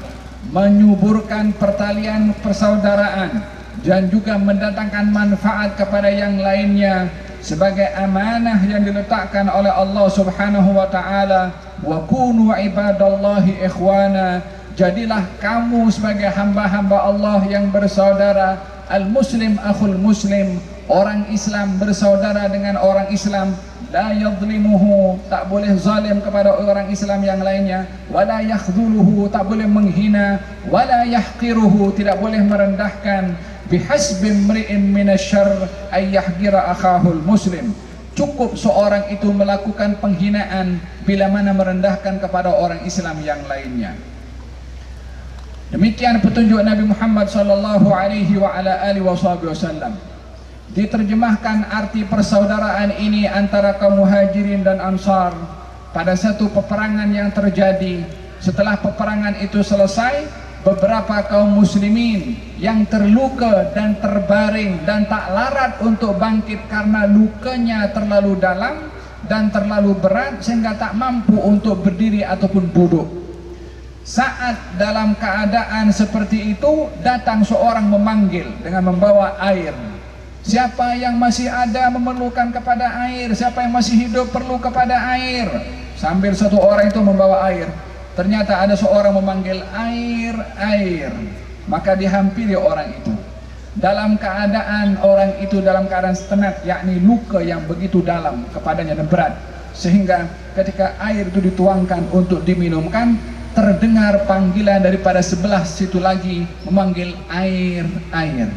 menyuburkan pertalian persaudaraan, dan juga mendatangkan manfaat kepada yang lainnya sebagai amanah yang diletakkan oleh Allah Subhanahu wa taala. Wa kunu ibadallahi ikhwana, jadilah kamu sebagai hamba-hamba Allah yang bersaudara. Al muslim akhul muslim, orang Islam bersaudara dengan orang Islam. La yadhlimuhu, tak boleh zalim kepada orang Islam yang lainnya. Wala yakhdhuluhu, tak boleh menghina. Wala yahqiruhu, tidak boleh merendahkan. Bihasbi mri'in minasyarr ay yahqira akhahul muslim. Cukup seorang itu melakukan penghinaan bila mana merendahkan kepada orang Islam yang lainnya. Demikian petunjuk Nabi Muhammad sallallahu alaihi wa ala alihi wasallam. Diterjemahkan arti persaudaraan ini antara kaum Muhajirin dan Ansar pada satu peperangan yang terjadi. Setelah peperangan itu selesai, beberapa kaum muslimin yang terluka dan terbaring dan tak larat untuk bangkit karena lukanya terlalu dalam dan terlalu berat sehingga tak mampu untuk berdiri ataupun duduk. Saat dalam keadaan seperti itu, datang seorang memanggil dengan membawa air. Siapa yang masih ada memerlukan kepada air, siapa yang masih hidup perlu kepada air. Sambil satu orang itu membawa air, ternyata ada seorang memanggil air, air. Maka dihampiri orang itu. Dalam keadaan orang itu dalam keadaan setenat, yakni luka yang begitu dalam kepadanya dan berat, sehingga ketika air itu dituangkan untuk diminumkan, terdengar panggilan daripada sebelah situ lagi memanggil air, air.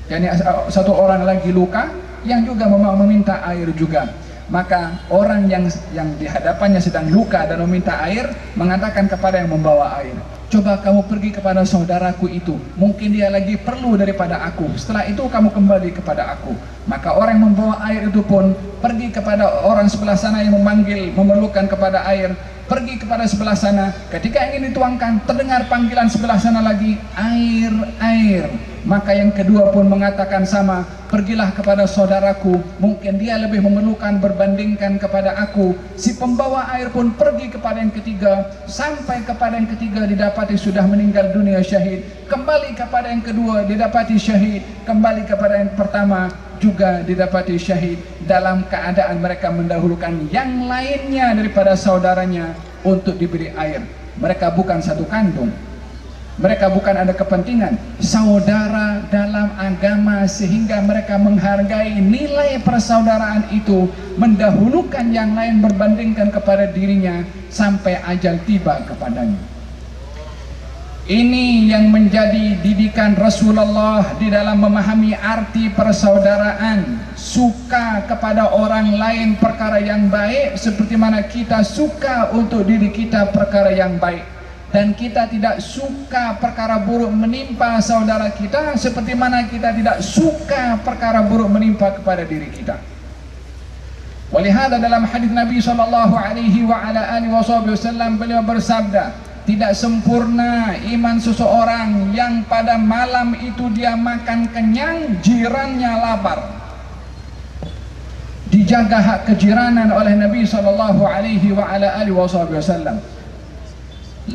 Yani satu orang lagi luka yang juga meminta air juga. Maka orang yang di hadapannya sedang luka dan meminta air mengatakan kepada yang membawa air, coba kamu pergi kepada saudaraku itu, mungkin dia lagi perlu daripada aku, setelah itu kamu kembali kepada aku. Maka orang yang membawa air itu pun pergi kepada orang sebelah sana yang memanggil, memerlukan kepada air, pergi kepada sebelah sana. Ketika ingin dituangkan, terdengar panggilan sebelah sana lagi, air, air. Maka yang kedua pun mengatakan sama, pergilah kepada saudaraku, mungkin dia lebih memerlukan berbandingkan kepada aku. Si pembawa air pun pergi kepada yang ketiga, sampai kepada yang ketiga didapati sudah meninggal dunia syahid. Kembali kepada yang kedua didapati syahid, kembali kepada yang pertama juga didapati syahid. Dalam keadaan mereka mendahulukan yang lainnya daripada saudaranya untuk diberi air. Mereka bukan satu kandung, mereka bukan ada kepentingan, saudara dalam agama, sehingga mereka menghargai nilai persaudaraan itu, mendahulukan yang lain berbandingkan kepada dirinya sampai ajal tiba kepadanya. Ini yang menjadi didikan Rasulullah di dalam memahami arti persaudaraan. Suka kepada orang lain perkara yang baik seperti mana kita suka untuk diri kita perkara yang baik. Dan kita tidak suka perkara buruk menimpa saudara kita seperti mana kita tidak suka perkara buruk menimpa kepada diri kita. Walihada dalam hadis Nabi SAW beliau bersabda, tidak sempurna iman seseorang yang pada malam itu dia makan kenyang, jirannya lapar. Dijaga hak kejiranan oleh Nabi SAW.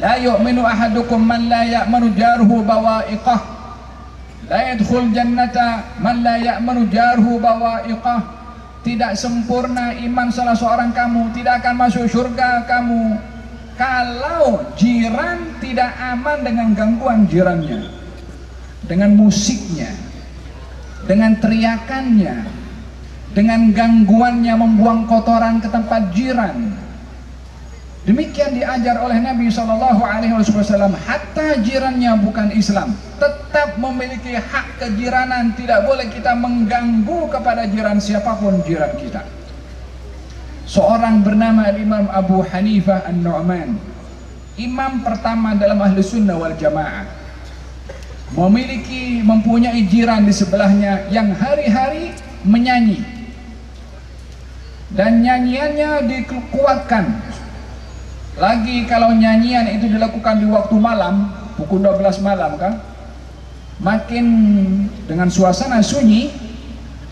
La yu'minu ahadukum man la ya'manu jaruhu bawa'iqah. La yadkhul jannata man la ya'manu jaruhu bawa'iqah. Tidak sempurna iman salah seorang kamu, tidak akan masuk surga kamu kalau jiran tidak aman dengan gangguan jirannya, dengan musiknya, dengan teriakannya, dengan gangguannya membuang kotoran ke tempat jiran. Demikian diajar oleh Nabi SAW. Hatta jirannya bukan Islam tetap memiliki hak kejiranan. Tidak boleh kita mengganggu kepada jiran siapapun jiran kita. Seorang bernama Imam Abu Hanifah An-Nu'man, imam pertama dalam Ahlu Sunnah wal Jamaah, mempunyai jiran di sebelahnya yang hari-hari menyanyi, dan nyanyiannya dikuatkan. Lagi kalau nyanyian itu dilakukan di waktu malam, pukul 12 malam kan, makin dengan suasana sunyi,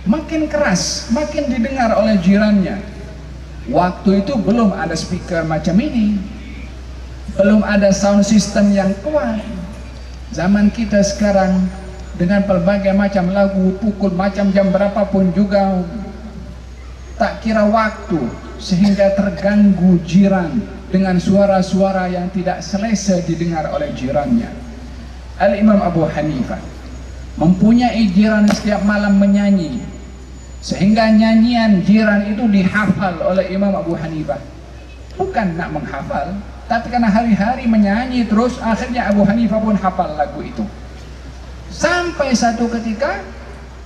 makin keras, makin didengar oleh jirannya. Waktu itu belum ada speaker macam ini, belum ada sound system yang kuat. Zaman kita sekarang dengan berbagai macam lagu, pukul macam jam berapapun juga tak kira waktu, sehingga terganggu jiran dengan suara-suara yang tidak selesa didengar oleh jirannya. Al-Imam Abu Hanifah mempunyai jiran setiap malam menyanyi, sehingga nyanyian jiran itu dihafal oleh Imam Abu Hanifah. Bukan nak menghafal, tapi karena hari-hari menyanyi terus, akhirnya Abu Hanifah pun hafal lagu itu. Sampai satu ketika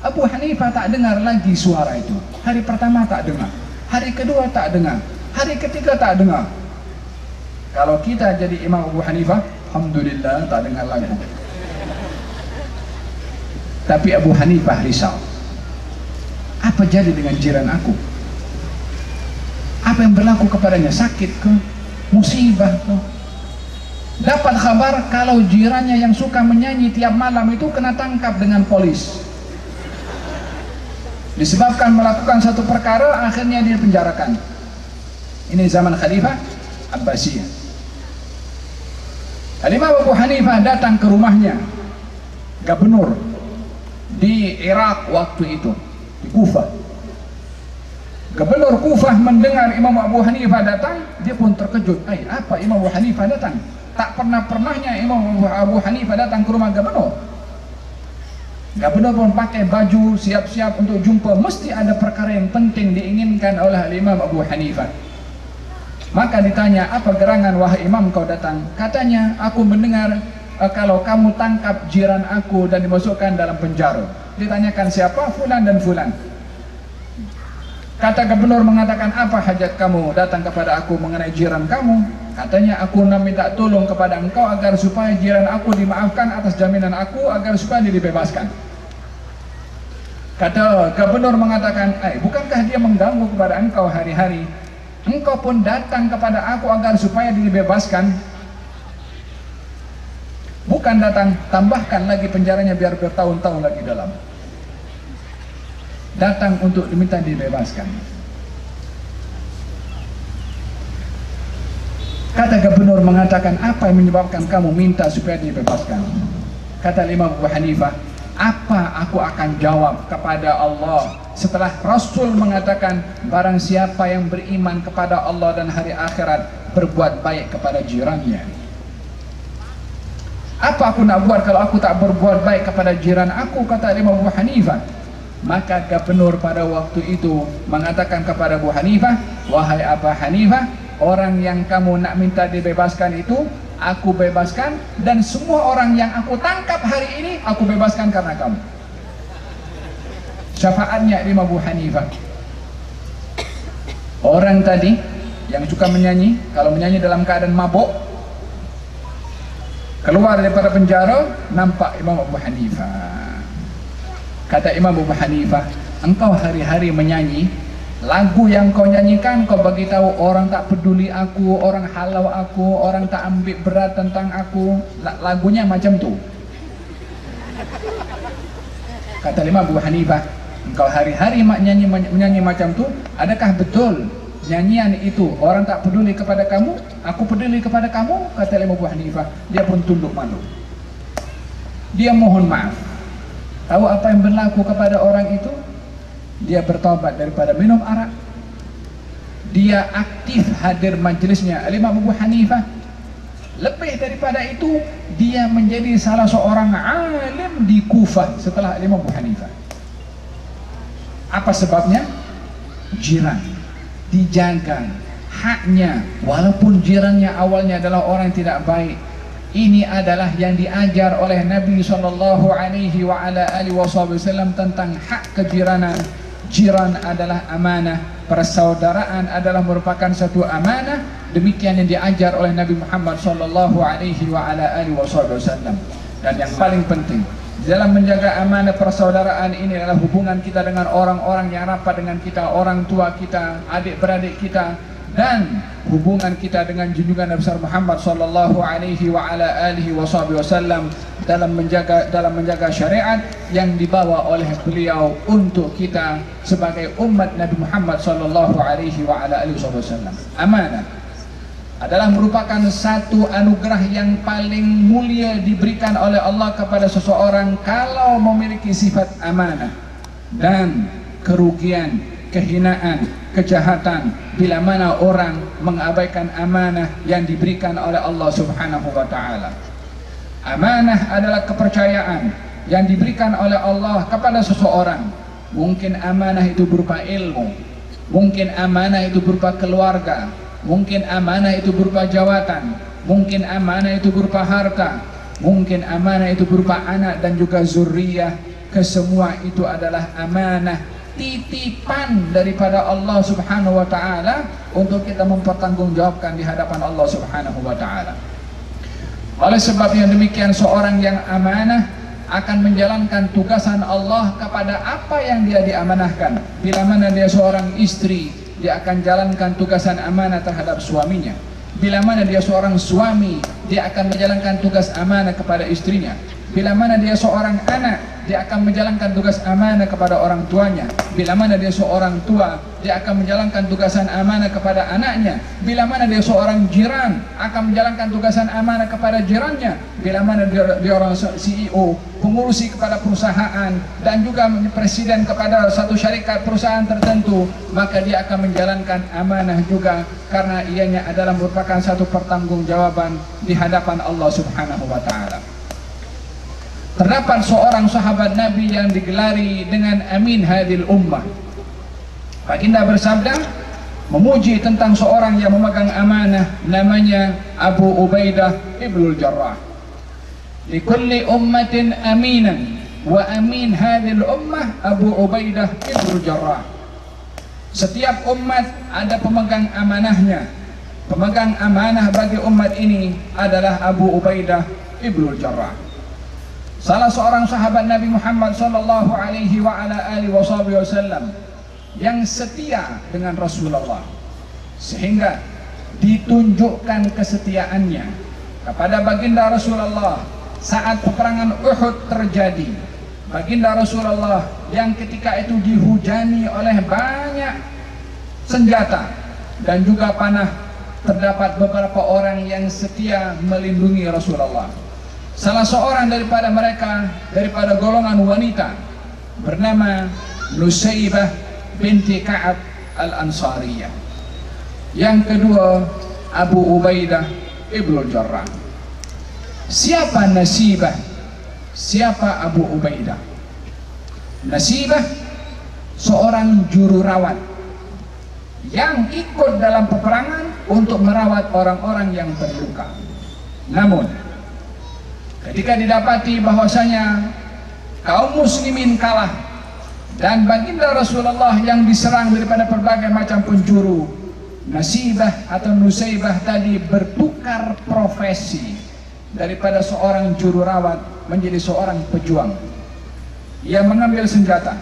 Abu Hanifah tak dengar lagi suara itu. Hari pertama tak dengar, hari kedua tak dengar, hari ketiga tak dengar. Kalau kita jadi Imam Abu Hanifah, alhamdulillah tak dengar lagu. Tapi Abu Hanifah risau. Apa jadi dengan jiran aku? Apa yang berlaku kepadanya? Sakit ke? Musibah ke? Dapat kabar kalau jirannya yang suka menyanyi tiap malam itu kena tangkap dengan polis. Disebabkan melakukan satu perkara, akhirnya dia dipenjarakan. Ini zaman Khalifah Abbasiyah. Al-Imam Abu Hanifah datang ke rumahnya, gubernur di Irak waktu itu, di Kufah. Gubernur Kufah mendengar Imam Abu Hanifah datang, dia pun terkejut. Apa Imam Abu Hanifah datang? Tak pernahnya Imam Abu Hanifah datang ke rumah gubernur. Gubernur pun pakai baju, siap-siap untuk jumpa. Mesti ada perkara yang penting diinginkan oleh Imam Abu Hanifah. Maka ditanya, apa gerangan wahai imam kau datang? Katanya, aku mendengar kalau kamu tangkap jiran aku dan dimasukkan dalam penjara. Ditanyakan siapa? Fulan dan fulan. Kata gubernur mengatakan, apa hajat kamu datang kepada aku mengenai jiran kamu? Katanya, aku minta tolong kepada engkau agar supaya jiran aku dimaafkan atas jaminan aku, agar supaya dia dibebaskan. Kata gubernur mengatakan, bukankah dia mengganggu kepada engkau hari-hari? Engkau pun datang kepada aku agar supaya dibebaskan. Bukan datang, tambahkan lagi penjaranya biar bertahun-tahun lagi dalam. Datang untuk diminta dibebaskan. Kata gubernur mengatakan, apa yang menyebabkan kamu minta supaya dibebaskan? Kata Imam Abu Hanifah, apa aku akan jawab kepada Allah setelah Rasul mengatakan, barang siapa yang beriman kepada Allah dan hari akhirat berbuat baik kepada jirannya. Apa aku nak buat kalau aku tak berbuat baik kepada jiran aku? Kata Imam Abu Hanifah. Maka gubernur pada waktu itu mengatakan kepada Abu Hanifah, wahai Abu Hanifah, orang yang kamu nak minta dibebaskan itu aku bebaskan, dan semua orang yang aku tangkap hari ini aku bebaskan karena kamu. Syafaatnya Imam Abu Hanifah. Orang tadi yang suka menyanyi, kalau menyanyi dalam keadaan mabuk, keluar daripada penjara, nampak Imam Abu Hanifah. Kata Imam Abu Hanifah, engkau hari-hari menyanyi, lagu yang kau nyanyikan kau bagi tahu orang tak peduli aku, orang halau aku, orang tak ambil berat tentang aku. Lagunya macam tu. Kata Imam Abu Hanifah, engkau hari-hari menyanyi macam tu, adakah betul nyanyian itu orang tak peduli kepada kamu? Aku peduli kepada kamu. Kata Imam Abu Hanifah. Dia pun tunduk malu, dia mohon maaf. Tahu apa yang berlaku kepada orang itu? Dia bertaubat daripada minum arak. Dia aktif hadir majlisnya Imam Abu Hanifah. Lebih daripada itu, dia menjadi salah seorang alim di Kufah setelah Imam Abu Hanifah. Apa sebabnya? Jiran dijaga, haknya, walaupun jirannya awalnya adalah orang yang tidak baik. Ini adalah yang diajar oleh Nabi Shallallahu Alaihi Wasallam tentang hak kejiranan. Jiran adalah amanah, persaudaraan adalah merupakan satu amanah. Demikian yang diajar oleh Nabi Muhammad Shallallahu Alaihi Wasallam. Dan yang paling penting dalam menjaga amanah persaudaraan ini adalah hubungan kita dengan orang-orang yang rapat dengan kita, orang tua kita, adik-beradik kita, dan hubungan kita dengan junjungan Nabi besar Muhammad sallallahu alaihi wasallam dalam menjaga syariat yang dibawa oleh beliau untuk kita sebagai umat Nabi Muhammad sallallahu alaihi wasallam. Amanah adalah merupakan satu anugerah yang paling mulia diberikan oleh Allah kepada seseorang kalau memiliki sifat amanah, dan kerugian, kehinaan, kejahatan bila mana orang mengabaikan amanah yang diberikan oleh Allah Subhanahu wa taala. Amanah adalah kepercayaan yang diberikan oleh Allah kepada seseorang. Mungkin amanah itu berupa ilmu, mungkin amanah itu berupa keluarga, mungkin amanah itu berupa jawatan, mungkin amanah itu berupa harta, mungkin amanah itu berupa anak dan juga zuriyah. Kesemua itu adalah amanah, titipan daripada Allah Subhanahu wa taala untuk kita mempertanggungjawabkan di hadapan Allah Subhanahu wa taala. Oleh sebab yang demikian, seorang yang amanah akan menjalankan tugasan Allah kepada apa yang dia diamanahkan. Bila mana dia seorang istri, dia akan jalankan tugasan amanah terhadap suaminya. Bila mana dia seorang suami, dia akan menjalankan tugas amanah kepada istrinya. Bila mana dia seorang anak, dia akan menjalankan tugas amanah kepada orang tuanya. Bila mana dia seorang tua, dia akan menjalankan tugasan amanah kepada anaknya. Bila mana dia seorang jiran, akan menjalankan tugasan amanah kepada jirannya. Bila mana dia orang CEO, pengurusi kepada perusahaan, dan juga presiden kepada satu syarikat perusahaan tertentu, maka dia akan menjalankan amanah juga, karena ianya adalah merupakan satu pertanggungjawaban di hadapan Allah Subhanahu wa taala. Terdapat seorang sahabat Nabi yang digelari dengan Amin Hadil Ummah. Baginda bersabda memuji tentang seorang yang memegang amanah, namanya Abu Ubaidah Ibnul Jarrah. Likulli ummatin aminan, wa amin hadil ummah Abu Ubaidah Ibnul Jarrah. Setiap umat ada pemegang amanahnya. Pemegang amanah bagi umat ini adalah Abu Ubaidah Ibnul Jarrah. Salah seorang sahabat Nabi Muhammad sallallahu alaihi wasallam yang setia dengan Rasulullah, sehingga ditunjukkan kesetiaannya kepada baginda Rasulullah saat peperangan Uhud terjadi. Baginda Rasulullah yang ketika itu dihujani oleh banyak senjata dan juga panah, terdapat beberapa orang yang setia melindungi Rasulullah. Salah seorang daripada mereka, daripada golongan wanita, bernama Nusaybah binti Ka'ab al-Ansariyah. Yang kedua, Abu Ubaidah Ibnul Jarrah. Siapa Nasibah? Siapa Abu Ubaidah? Nasibah seorang juru rawat yang ikut dalam peperangan untuk merawat orang-orang yang terluka. Namun ketika didapati bahwasanya kaum muslimin kalah dan baginda Rasulullah yang diserang daripada berbagai macam penjuru, Nasibah atau Nusaybah tadi bertukar profesi daripada seorang juru rawat menjadi seorang pejuang. Ia mengambil senjata,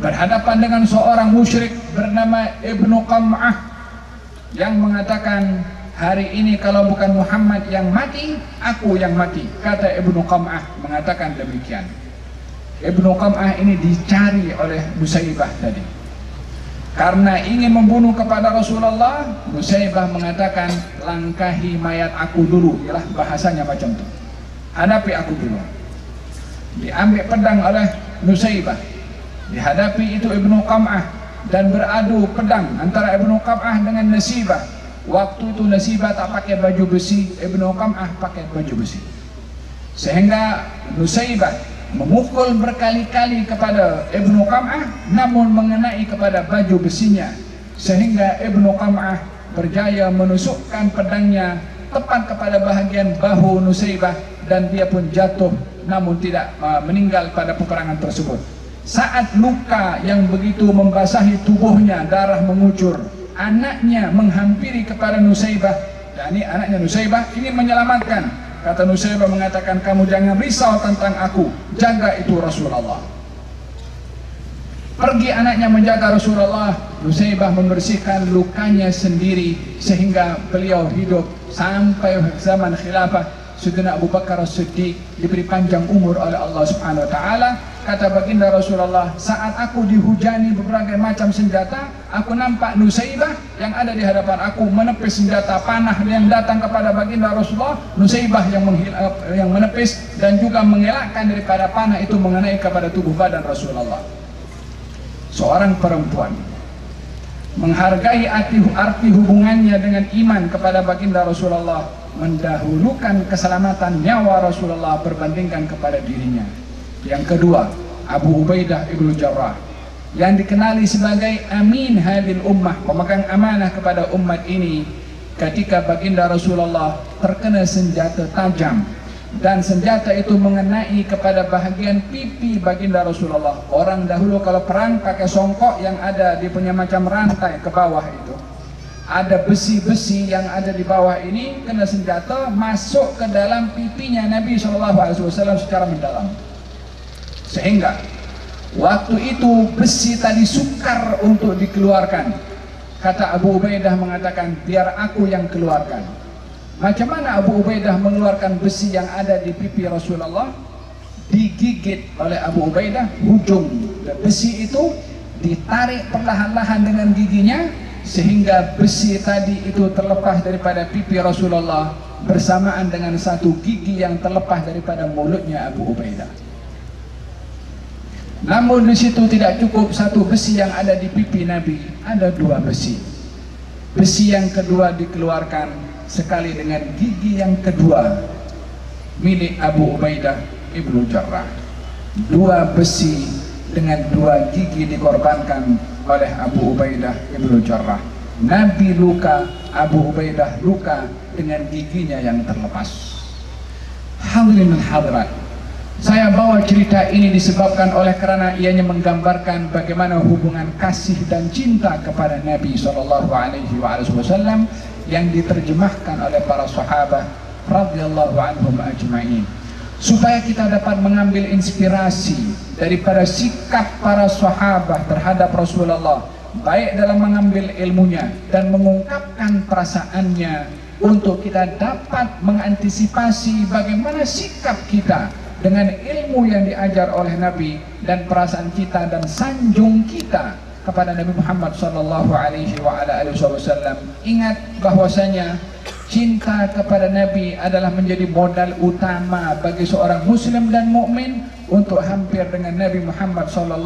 berhadapan dengan seorang musyrik bernama Ibnu Qam'ah yang mengatakan, hari ini kalau bukan Muhammad yang mati, aku yang mati. Kata Ibnu Qam'ah mengatakan demikian. Ibnu Qam'ah ini dicari oleh Nusaybah tadi karena ingin membunuh kepada Rasulullah. Nusaybah mengatakan, langkahi mayat aku dulu. Ialah bahasanya macam itu, hadapi aku dulu. Diambil pedang oleh Nusaybah, dihadapi itu Ibnu Qam'ah, dan beradu pedang antara Ibnu Qam'ah dengan Nasibah. Waktu itu Nasibah tak pakai baju besi, Ibnu Qam'ah pakai baju besi, sehingga Nusaybah memukul berkali-kali kepada Ibnu Qam'ah, namun mengenai kepada baju besinya, sehingga Ibnu Qam'ah berjaya menusukkan pedangnya tepat kepada bahagian bahu Nusaybah dan dia pun jatuh namun tidak meninggal pada peperangan tersebut. Saat luka yang begitu membasahi tubuhnya, darah mengucur, anaknya menghampiri kepada Nusaybah, dan ini anaknya Nusaybah ingin menyelamatkan. Kata Nusaybah mengatakan, kamu jangan risau tentang aku, jaga itu Rasulullah. Pergi anaknya menjaga Rasulullah, Nusaybah membersihkan lukanya sendiri sehingga beliau hidup sampai zaman khilafah Sayyidina Abu Bakar As-Siddiq, diberi panjang umur oleh Allah Subhanahu wa taala. Kata baginda Rasulullah, saat aku dihujani berbagai macam senjata, aku nampak Nusaybah yang ada di hadapan aku menepis senjata panah yang datang kepada baginda Rasulullah. Nusaybah yang menepis dan juga mengelakkan daripada panah itu mengenai kepada tubuh badan Rasulullah. Seorang perempuan menghargai arti hubungannya dengan iman kepada baginda Rasulullah, mendahulukan keselamatan nyawa Rasulullah berbandingkan kepada dirinya. Yang kedua, Abu Ubaidah ibnu Jarrah yang dikenali sebagai Amin hadil ummah, pemegang amanah kepada umat ini. Ketika baginda Rasulullah terkena senjata tajam dan senjata itu mengenai kepada bahagian pipi baginda Rasulullah. Orang dahulu kalau perang pakai songkok yang ada di punya macam rantai ke bawah itu. Ada besi-besi yang ada di bawah ini, kena senjata masuk ke dalam pipinya Nabi SAW secara mendalam. Sehingga waktu itu besi tadi sukar untuk dikeluarkan. Kata Abu Ubaidah mengatakan, biar aku yang keluarkan. Macam mana Abu Ubaidah mengeluarkan besi yang ada di pipi Rasulullah? Digigit oleh Abu Ubaidah, ujung besi itu ditarik perlahan-lahan dengan giginya sehingga besi tadi itu terlepas daripada pipi Rasulullah bersamaan dengan satu gigi yang terlepas daripada mulutnya Abu Ubaidah. Namun di situ tidak cukup satu besi yang ada di pipi Nabi, ada dua besi. Besi yang kedua dikeluarkan sekali dengan gigi yang kedua milik Abu Ubaidah ibnu Jarrah. Dua besi dengan dua gigi dikorbankan oleh Abu Ubaidah ibnu Jarrah. Nabi luka, Abu Ubaidah luka dengan giginya yang terlepas. Hadirin hadirat, saya bawa cerita ini disebabkan oleh karena ianya menggambarkan bagaimana hubungan kasih dan cinta kepada Nabi SAW yang diterjemahkan oleh para sahabat radhiyallahu anhum ajma'in, supaya kita dapat mengambil inspirasi daripada sikap para sahabat terhadap Rasulullah, baik dalam mengambil ilmunya dan mengungkapkan perasaannya, untuk kita dapat mengantisipasi bagaimana sikap kita dengan ilmu yang diajar oleh Nabi dan perasaan kita dan sanjung kita kepada Nabi Muhammad SAW. Ingat bahwasanya cinta kepada Nabi adalah menjadi modal utama bagi seorang muslim dan mukmin untuk hampir dengan Nabi Muhammad SAW.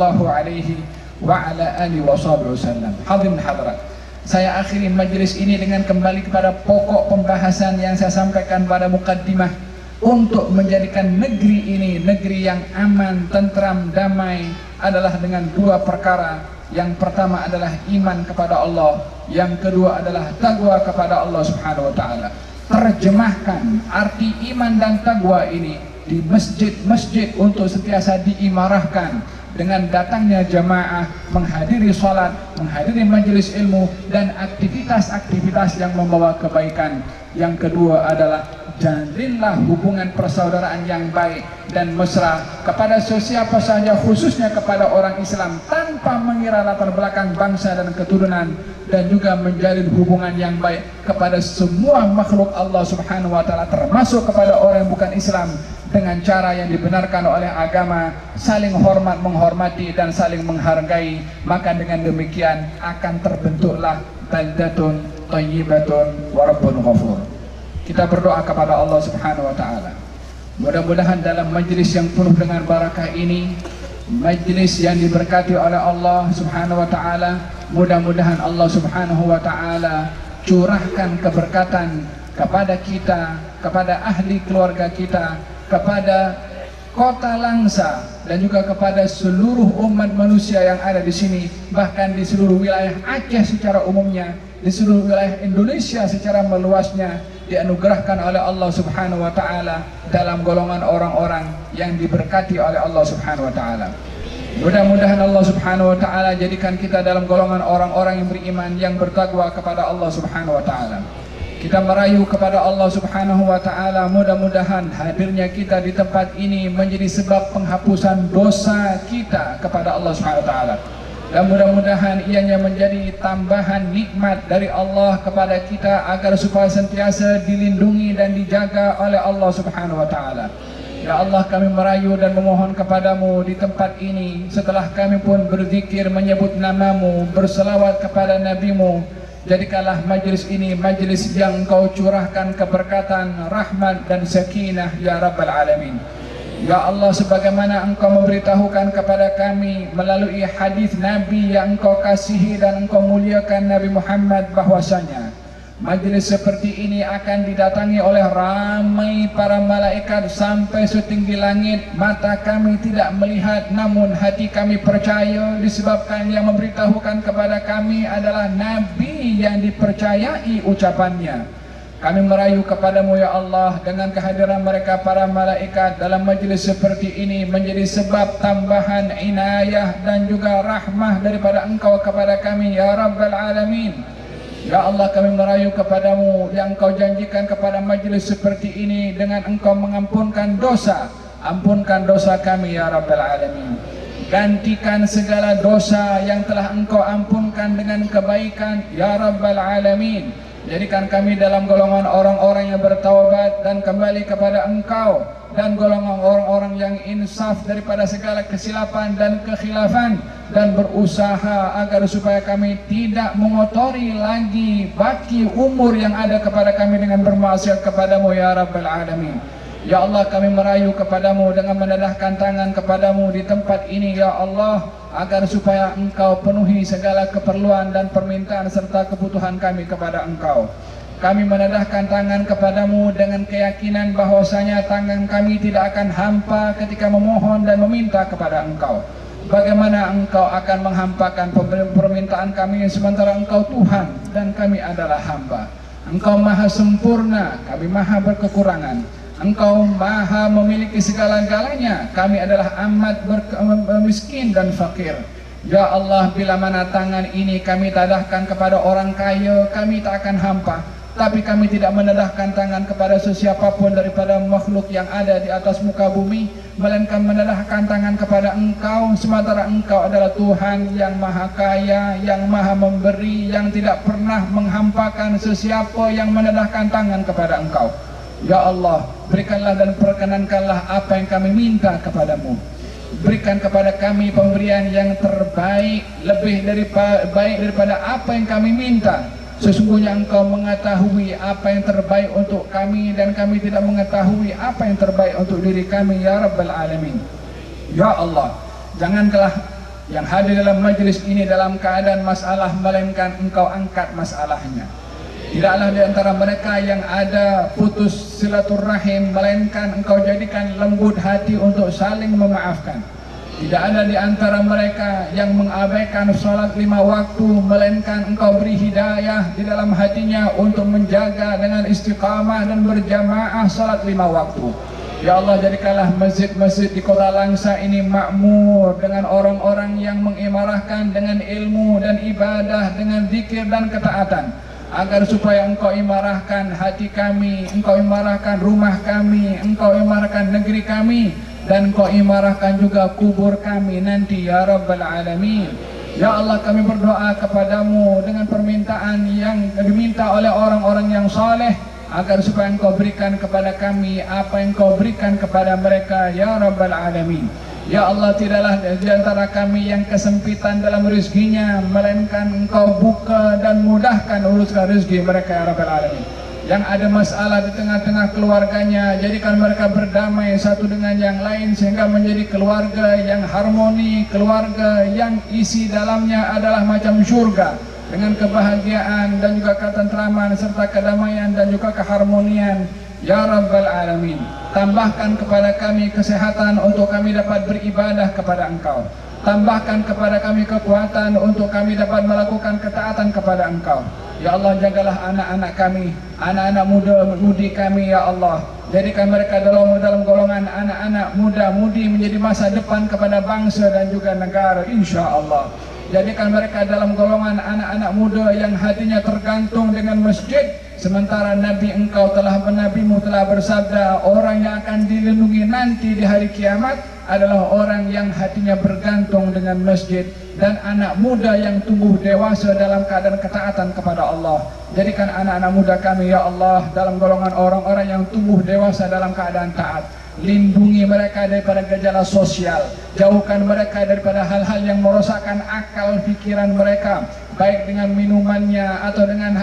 Hadirin hadirat, saya akhiri majlis ini dengan kembali kepada pokok pembahasan yang saya sampaikan pada mukaddimah, untuk menjadikan negeri ini negeri yang aman, tentram, damai adalah dengan dua perkara. Yang pertama adalah iman kepada Allah, yang kedua adalah taqwa kepada Allah Subhanahu wa taala. Terjemahkan arti iman dan taqwa ini di masjid-masjid untuk sentiasa diimarahkan dengan datangnya jamaah, menghadiri salat, menghadiri majelis ilmu dan aktivitas-aktivitas yang membawa kebaikan. Yang kedua adalah jalinlah hubungan persaudaraan yang baik dan mesra kepada sesiapa saja, khususnya kepada orang Islam, tanpa mengira latar belakang bangsa dan keturunan, dan juga menjalin hubungan yang baik kepada semua makhluk Allah Subhanahu wa taala, termasuk kepada orang yang bukan Islam, dengan cara yang dibenarkan oleh agama, saling hormat menghormati dan saling menghargai. Maka dengan demikian akan terbentuklah baldatun thayyibatun wa rabbun ghafur. Kita berdoa kepada Allah Subhanahu wa taala, mudah-mudahan dalam majlis yang penuh dengan barakah ini, majlis yang diberkati oleh Allah Subhanahu wa taala, mudah-mudahan Allah Subhanahu wa taala curahkan keberkatan kepada kita, kepada ahli keluarga kita, kepada Kota Langsa, dan juga kepada seluruh umat manusia yang ada di sini, bahkan di seluruh wilayah Aceh secara umumnya, di seluruh wilayah Indonesia secara meluasnya, dianugerahkan oleh Allah Subhanahu wa taala dalam golongan orang-orang yang diberkati oleh Allah Subhanahu wa taala. Mudah-mudahan Allah Subhanahu wa taala jadikan kita dalam golongan orang-orang yang beriman, yang bertakwa kepada Allah Subhanahu wa taala. Kita merayu kepada Allah Subhanahu wa taala, mudah-mudahan hadirnya kita di tempat ini menjadi sebab penghapusan dosa kita kepada Allah Subhanahu wa taala. Dan mudah-mudahan ianya menjadi tambahan nikmat dari Allah kepada kita agar supaya sentiasa dilindungi dan dijaga oleh Allah Subhanahu wa taala. Ya Allah, kami merayu dan memohon kepadamu di tempat ini, setelah kami pun berzikir menyebut namamu, berselawat kepada nabimu, jadikanlah majlis ini majlis yang Engkau curahkan keberkatan, rahmat dan sakinah ya Rabbal Alamin. Ya Allah, sebagaimana Engkau memberitahukan kepada kami melalui hadis Nabi yang Engkau kasihi dan Engkau muliakan, Nabi Muhammad, bahwasanya majlis seperti ini akan didatangi oleh ramai para malaikat sampai setinggi langit. Mata kami tidak melihat, namun hati kami percaya, disebabkan yang memberitahukan kepada kami adalah Nabi yang dipercayai ucapannya. Kami merayu kepadamu ya Allah, dengan kehadiran mereka para malaikat dalam majlis seperti ini menjadi sebab tambahan inayah dan juga rahmah daripada Engkau kepada kami ya Rabbal Alamin. Ya Allah, kami merayu kepadamu yang Engkau janjikan kepada majlis seperti ini dengan Engkau mengampunkan dosa. Ampunkan dosa kami ya Rabbal Alamin. Gantikan segala dosa yang telah Engkau ampunkan dengan kebaikan ya Rabbal Alamin. Jadikan kami dalam golongan orang-orang yang bertaubat dan kembali kepada Engkau, dan golongan orang-orang yang insaf daripada segala kesilapan dan kekhilafan, dan berusaha agar supaya kami tidak mengotori lagi baki umur yang ada kepada kami dengan bermaksiat kepadamu ya Rabbal Alamin. Ya Allah, kami merayu kepadamu dengan menadahkan tangan kepadamu di tempat ini ya Allah, agar supaya Engkau penuhi segala keperluan dan permintaan serta kebutuhan kami kepada Engkau. Kami menadahkan tangan kepadamu dengan keyakinan bahwasanya tangan kami tidak akan hampa ketika memohon dan meminta kepada Engkau. Bagaimana Engkau akan menghampakan permintaan kami sementara Engkau Tuhan dan kami adalah hamba? Engkau maha sempurna, kami maha berkekurangan. Engkau maha memiliki segala-galanya, kami adalah amat miskin dan fakir. Ya Allah, bila mana tangan ini kami tadahkan kepada orang kaya, kami tak akan hampa. Tapi kami tidak menadahkan tangan kepada sesiapapun daripada makhluk yang ada di atas muka bumi, melainkan menadahkan tangan kepada Engkau, sementara Engkau adalah Tuhan yang maha kaya, yang maha memberi, yang tidak pernah menghampakan sesiapa yang menadahkan tangan kepada Engkau. Ya Allah, berikanlah dan perkenankanlah apa yang kami minta kepadamu. Berikan kepada kami pemberian yang terbaik, lebih daripada apa yang kami minta. Sesungguhnya Engkau mengetahui apa yang terbaik untuk kami, dan kami tidak mengetahui apa yang terbaik untuk diri kami ya Rabbal Alamin. Ya Allah, janganlah yang hadir dalam majlis ini dalam keadaan masalah, melainkan Engkau angkat masalahnya. Tidaklah di antara mereka yang ada putus silaturahim, melainkan Engkau jadikan lembut hati untuk saling memaafkan. Tidak ada di antara mereka yang mengabaikan salat 5 waktu, melainkan Engkau beri hidayah di dalam hatinya untuk menjaga dengan istiqamah dan berjamaah salat 5 waktu. Ya Allah, jadikanlah masjid-masjid di Kota Langsa ini makmur dengan orang-orang yang mengimarahkan dengan ilmu dan ibadah, dengan zikir dan ketaatan, agar supaya Engkau imarahkan hati kami, Engkau imarahkan rumah kami, Engkau imarahkan negeri kami, dan Engkau imarahkan juga kubur kami nanti ya Rabbal Alamin. Ya Allah, kami berdoa kepadamu dengan permintaan yang diminta oleh orang-orang yang saleh, agar supaya Engkau berikan kepada kami apa yang Engkau berikan kepada mereka ya Rabbal Alamin. Ya Allah, tidaklah di antara kami yang kesempitan dalam rezekinya, melainkan Engkau buka dan mudahkan urusan rezeki mereka ya Rabbal Alamin. Yang ada masalah di tengah-tengah keluarganya, jadikan mereka berdamai satu dengan yang lain, sehingga menjadi keluarga yang harmoni, keluarga yang isi dalamnya adalah macam syurga, dengan kebahagiaan dan juga ketentraman serta kedamaian dan juga keharmonian ya Rabbal Alamin. Tambahkan kepada kami kesehatan untuk kami dapat beribadah kepada Engkau. Tambahkan kepada kami kekuatan untuk kami dapat melakukan ketaatan kepada Engkau. Ya Allah, jagalah anak-anak kami, anak-anak muda-mudi kami ya Allah. Jadikan mereka dalam golongan anak-anak muda-mudi menjadi masa depan kepada bangsa dan juga negara, insya Allah. Jadikan mereka dalam golongan anak-anak muda yang hatinya tergantung dengan masjid. Sementara Nabimu telah bersabda, orang yang akan dilindungi nanti di hari kiamat adalah orang yang hatinya bergantung dengan masjid dan anak muda yang tumbuh dewasa dalam keadaan ketaatan kepada Allah. Jadikan anak-anak muda kami ya Allah dalam golongan orang-orang yang tumbuh dewasa dalam keadaan taat. Lindungi mereka daripada gejala sosial, jauhkan mereka daripada hal-hal yang merosakkan akal fikiran mereka, baik dengan minumannya atau dengan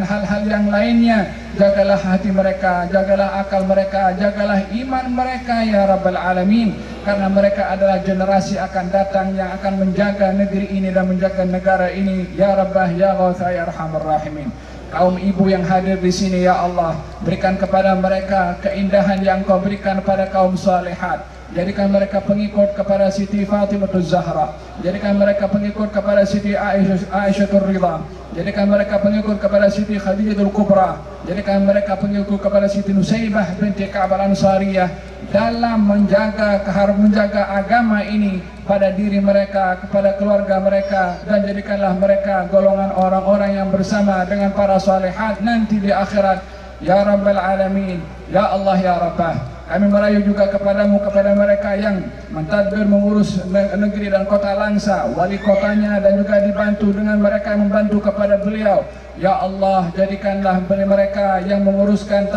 hal-hal yang lainnya. Jagalah hati mereka, jagalah akal mereka, jagalah iman mereka ya Rabbal Alamin, karena mereka adalah generasi akan datang yang akan menjaga negeri ini dan menjaga negara ini ya Rabbah ya Ghawtha ya Arhamar Rahimin. Kaum ibu yang hadir di sini ya Allah, berikan kepada mereka keindahan yang Kau berikan pada kaum salihat. Jadikan mereka pengikut kepada Siti Fatimah Zahra. Jadikan mereka pengikut kepada Siti Aisyah Ridha. Jadikan mereka pengikut kepada Siti Khadijatul Kubra. Jadikan mereka pengikut kepada Siti Nusaybah binti Ka'ab Al-Ansariyah dalam menjaga agama ini pada diri mereka, kepada keluarga mereka, dan jadikanlah mereka golongan orang-orang yang bersama dengan para salihat nanti di akhirat ya Rabbal Alamin. Ya Allah ya Rabbah, kami merayu juga kepadamu kepada mereka yang mentadbir mengurus negeri dan kota Langsa, wali kotanya, dan juga dibantu dengan mereka yang membantu kepada beliau. Ya Allah, jadikanlah mereka yang menguruskan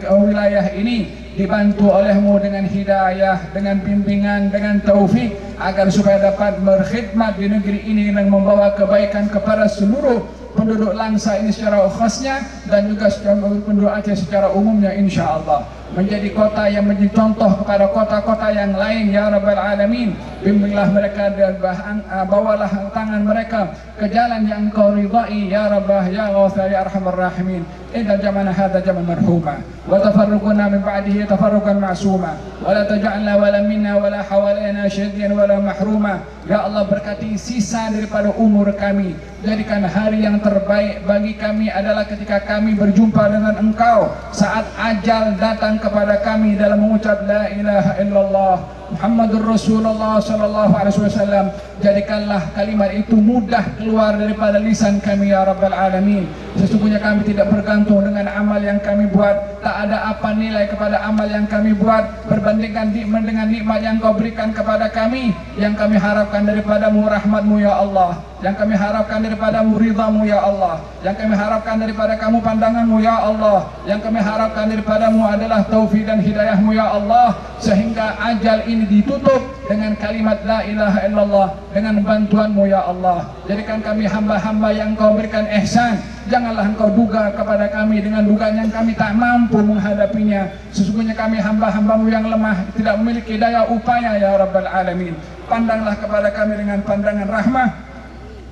wilayah ini dibantu olehmu dengan hidayah, dengan bimbingan, dengan taufik, agar supaya dapat berkhidmat di negeri ini dan membawa kebaikan kepada seluruh penduduk Langsa ini secara khasnya dan juga penduduk Aceh secara umumnya insya-Allah. Menjadi kota yang menjadi contoh kepada kota-kota yang lain ya Rabbal Alamin. Bimbinglah mereka dan bawalah tangan mereka ke jalan yang Engkau ridai ya Rabbah ya Ghawtha ya Arhamar Rahimin. Inna jamana hadha jaman marhuma wa tafarruquna min ba'dihi tafarruqan ma'suma wa la taj'alna wala minna wala hawalaina syadiyan wala mahruma. Ya Allah, berkati sisa daripada umur kami. Jadikan hari yang terbaik bagi kami adalah ketika kami berjumpa dengan Engkau saat ajal datang kepada kami dalam mengucap la ilaha illallah Muhammadur Rasulullah sallallahu alaihi wasallam. Jadikanlah kalimat itu mudah keluar daripada lisan kami ya Rabbal Alamin. Sesungguhnya kami tidak bergantung dengan amal yang kami buat. Tak ada apa nilai kepada amal yang kami buat berbandingkan dengan nikmat yang Kau berikan kepada kami. Yang kami harapkan daripadamu rahmatmu ya Allah, yang kami harapkan daripadamu ridhamu ya Allah, yang kami harapkan daripada kamu pandanganmu ya Allah, yang kami harapkan daripadamu adalah taufik dan hidayahmu ya Allah, sehingga ajal ini ditutup dengan kalimat la ilaha illallah dengan bantuanmu ya Allah. Jadikan kami hamba-hamba yang Kau berikan ihsan. Janganlah Engkau duga kepada kami dengan dugaan yang kami tak mampu menghadapinya. Sesungguhnya kami hamba-hambamu yang lemah, tidak memiliki daya upaya ya Rabbal Alamin. Pandanglah kepada kami dengan pandangan rahmah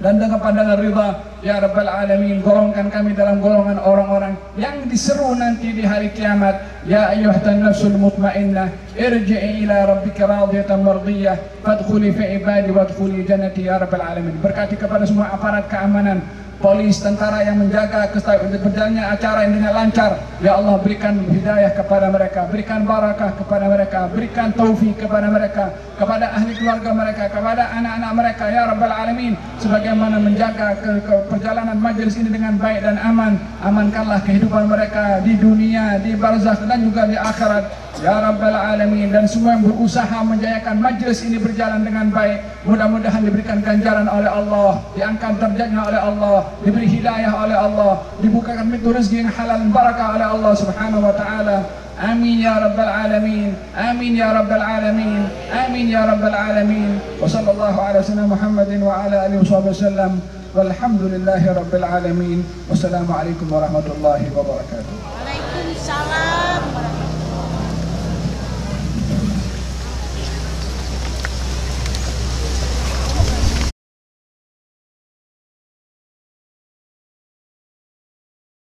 dan dengan pandangan ridha ya Rabbal Alamin. Golongkan kami dalam golongan orang-orang yang diseru nanti di hari kiamat. Ya ayyuhatan nafsul mutmainnah irji'i ila rabbika radiyatan mardiyah fadkhuli fi ibadi wadkhuli jannati ya Rabbal Alamin. Berkati kepada semua aparat keamanan, polis, tentara yang menjaga berjalannya acara yang dengan lancar. Ya Allah, berikan hidayah kepada mereka, berikan barakah kepada mereka, berikan taufik kepada mereka, kepada ahli keluarga mereka, kepada anak-anak mereka ya Rabbal Alamin. Sebagaimana menjaga perjalanan majlis ini dengan baik dan aman, amankanlah kehidupan mereka di dunia, di barzakh dan juga di akhirat ya Rabbal Alamin. Dan semua yang berusaha menjayakan majlis ini berjalan dengan baik, mudah-mudahan diberikan ganjaran oleh Allah, diangkat derajatnya oleh Allah, diberi hidayah oleh Allah, dibukakan pintu rezeki yang halal dan barakah oleh Allah Subhanahu wa taala. Amin ya Rabbal Alamin. Amin ya Rabbal Alamin. Amin ya Rabbal Alamin. Wa sallallahu ala sayyidina Muhammadin wa ala alihi wasallam. Walhamdulillahi Rabbil Alamin. Wassalamualaikum warahmatullahi wabarakatuh. Waalaikumsalam.